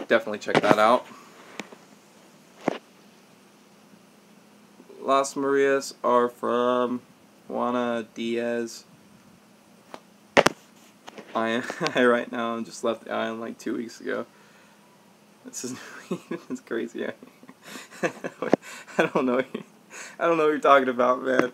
Speaker 1: definitely check that out. Las Marias are from Juana Diaz. I right now I just left the island like 2 weeks ago. This is it's crazy. I don't know. I don't know what you're talking about, man.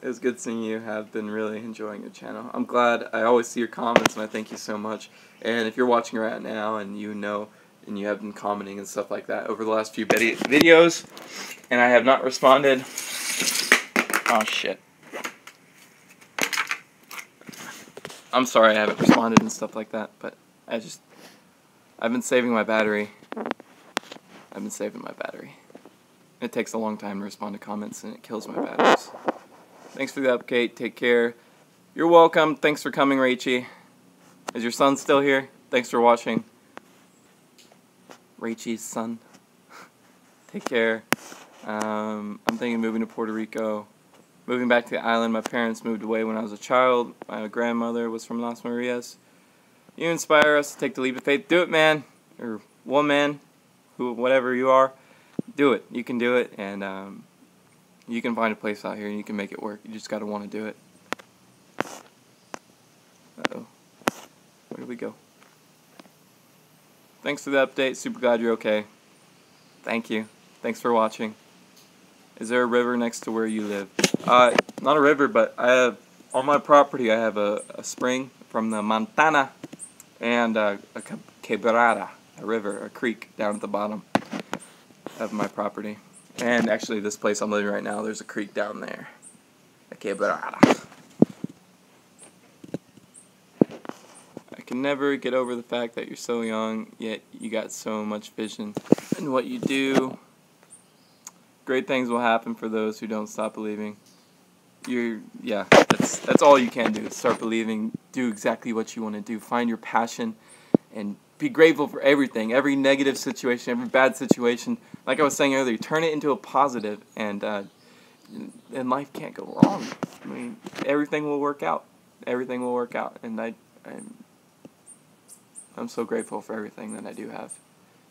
Speaker 1: It was good seeing you. Have been really enjoying your channel. I'm glad. I always see your comments, and I thank you so much. And if you're watching right now, and you know, and you have been commenting and stuff like that over the last few videos, and I have not responded. Oh shit. I'm sorry I haven't responded and stuff like that, but I've been saving my battery. I've been saving my battery. It takes a long time to respond to comments, and it kills my batteries. Thanks for the update. Take care. You're welcome. Thanks for coming, Rachie. Is your son still here? Thanks for watching. Rachie's son. Take care. I'm thinking of moving to Puerto Rico. Moving back to the island. My parents moved away when I was a child. My grandmother was from Las Marias. You inspire us to take the leap of faith. Do it, man. Or woman. Whatever you are. Do it. You can do it. And you can find a place out here and you can make it work. You just got to want to do it. Uh-oh. Where did we go? Thanks for the update. Super glad you're okay. Thank you. Thanks for watching. Is there a river next to where you live? Not a river, but I have, on my property, I have a spring from the Montana and a quebrada, a river, a creek down at the bottom of my property. And actually, this place I'm living right now, there's a creek down there. A quebrada. I can never get over the fact that you're so young, yet you got so much vision in what you do. Great things will happen for those who don't stop believing. Yeah, that's all you can do. Start believing, do exactly what you want to do. Find your passion, and be grateful for everything. Every negative situation, every bad situation. Like I was saying earlier, turn it into a positive, and life can't go wrong. I mean, everything will work out. Everything will work out, and I'm so grateful for everything that I do have.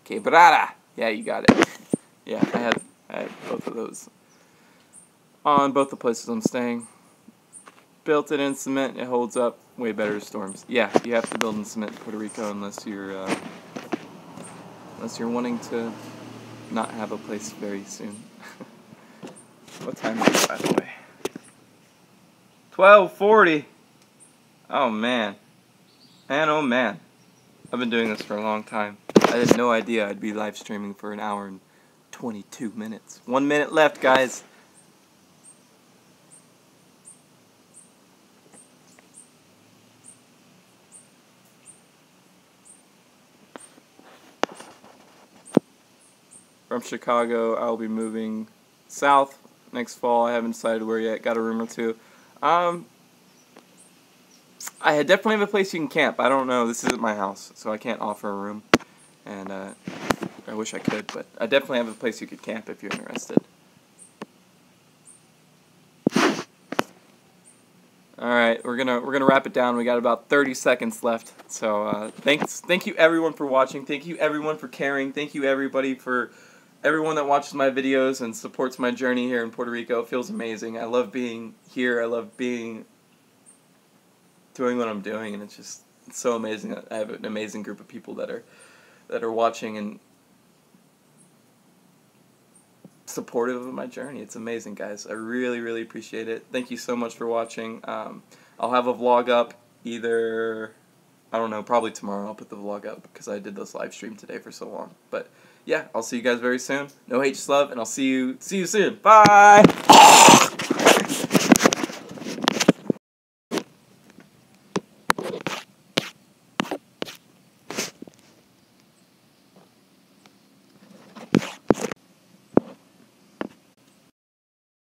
Speaker 1: Quebrada! Yeah, you got it. Yeah, I had both of those on both the places I'm staying. Built it in cement. It holds up way better to storms. Yeah, you have to build in cement in Puerto Rico unless you're wanting to not have a place very soon. What time is it, by the way? 12:40. Oh man, oh man. I've been doing this for a long time. I had no idea I'd be live streaming for an hour and 22 minutes. 1 minute left, guys. From Chicago, I'll be moving south next fall. I haven't decided where yet. Got a room or two. I definitely have a place you can camp. I don't know. This isn't my house, so I can't offer a room. And I wish I could, but I definitely have a place you could camp if you're interested. All right, we're gonna wrap it down. We got about 30 seconds left. So thank you everyone for watching. Thank you everyone for caring. Thank you everybody for everyone that watches my videos and supports my journey here in Puerto Rico. It feels amazing. I love being here. I love doing what I'm doing, and it's so amazing. I have an amazing group of people that are watching and supportive of my journey. It's amazing, guys. I really, really appreciate it. Thank you so much for watching. I'll have a vlog up either I don't know, probably tomorrow I'll put the vlog up because I did this live stream today for so long. But yeah, I'll see you guys very soon. No hate, just love, and I'll see you soon. Bye!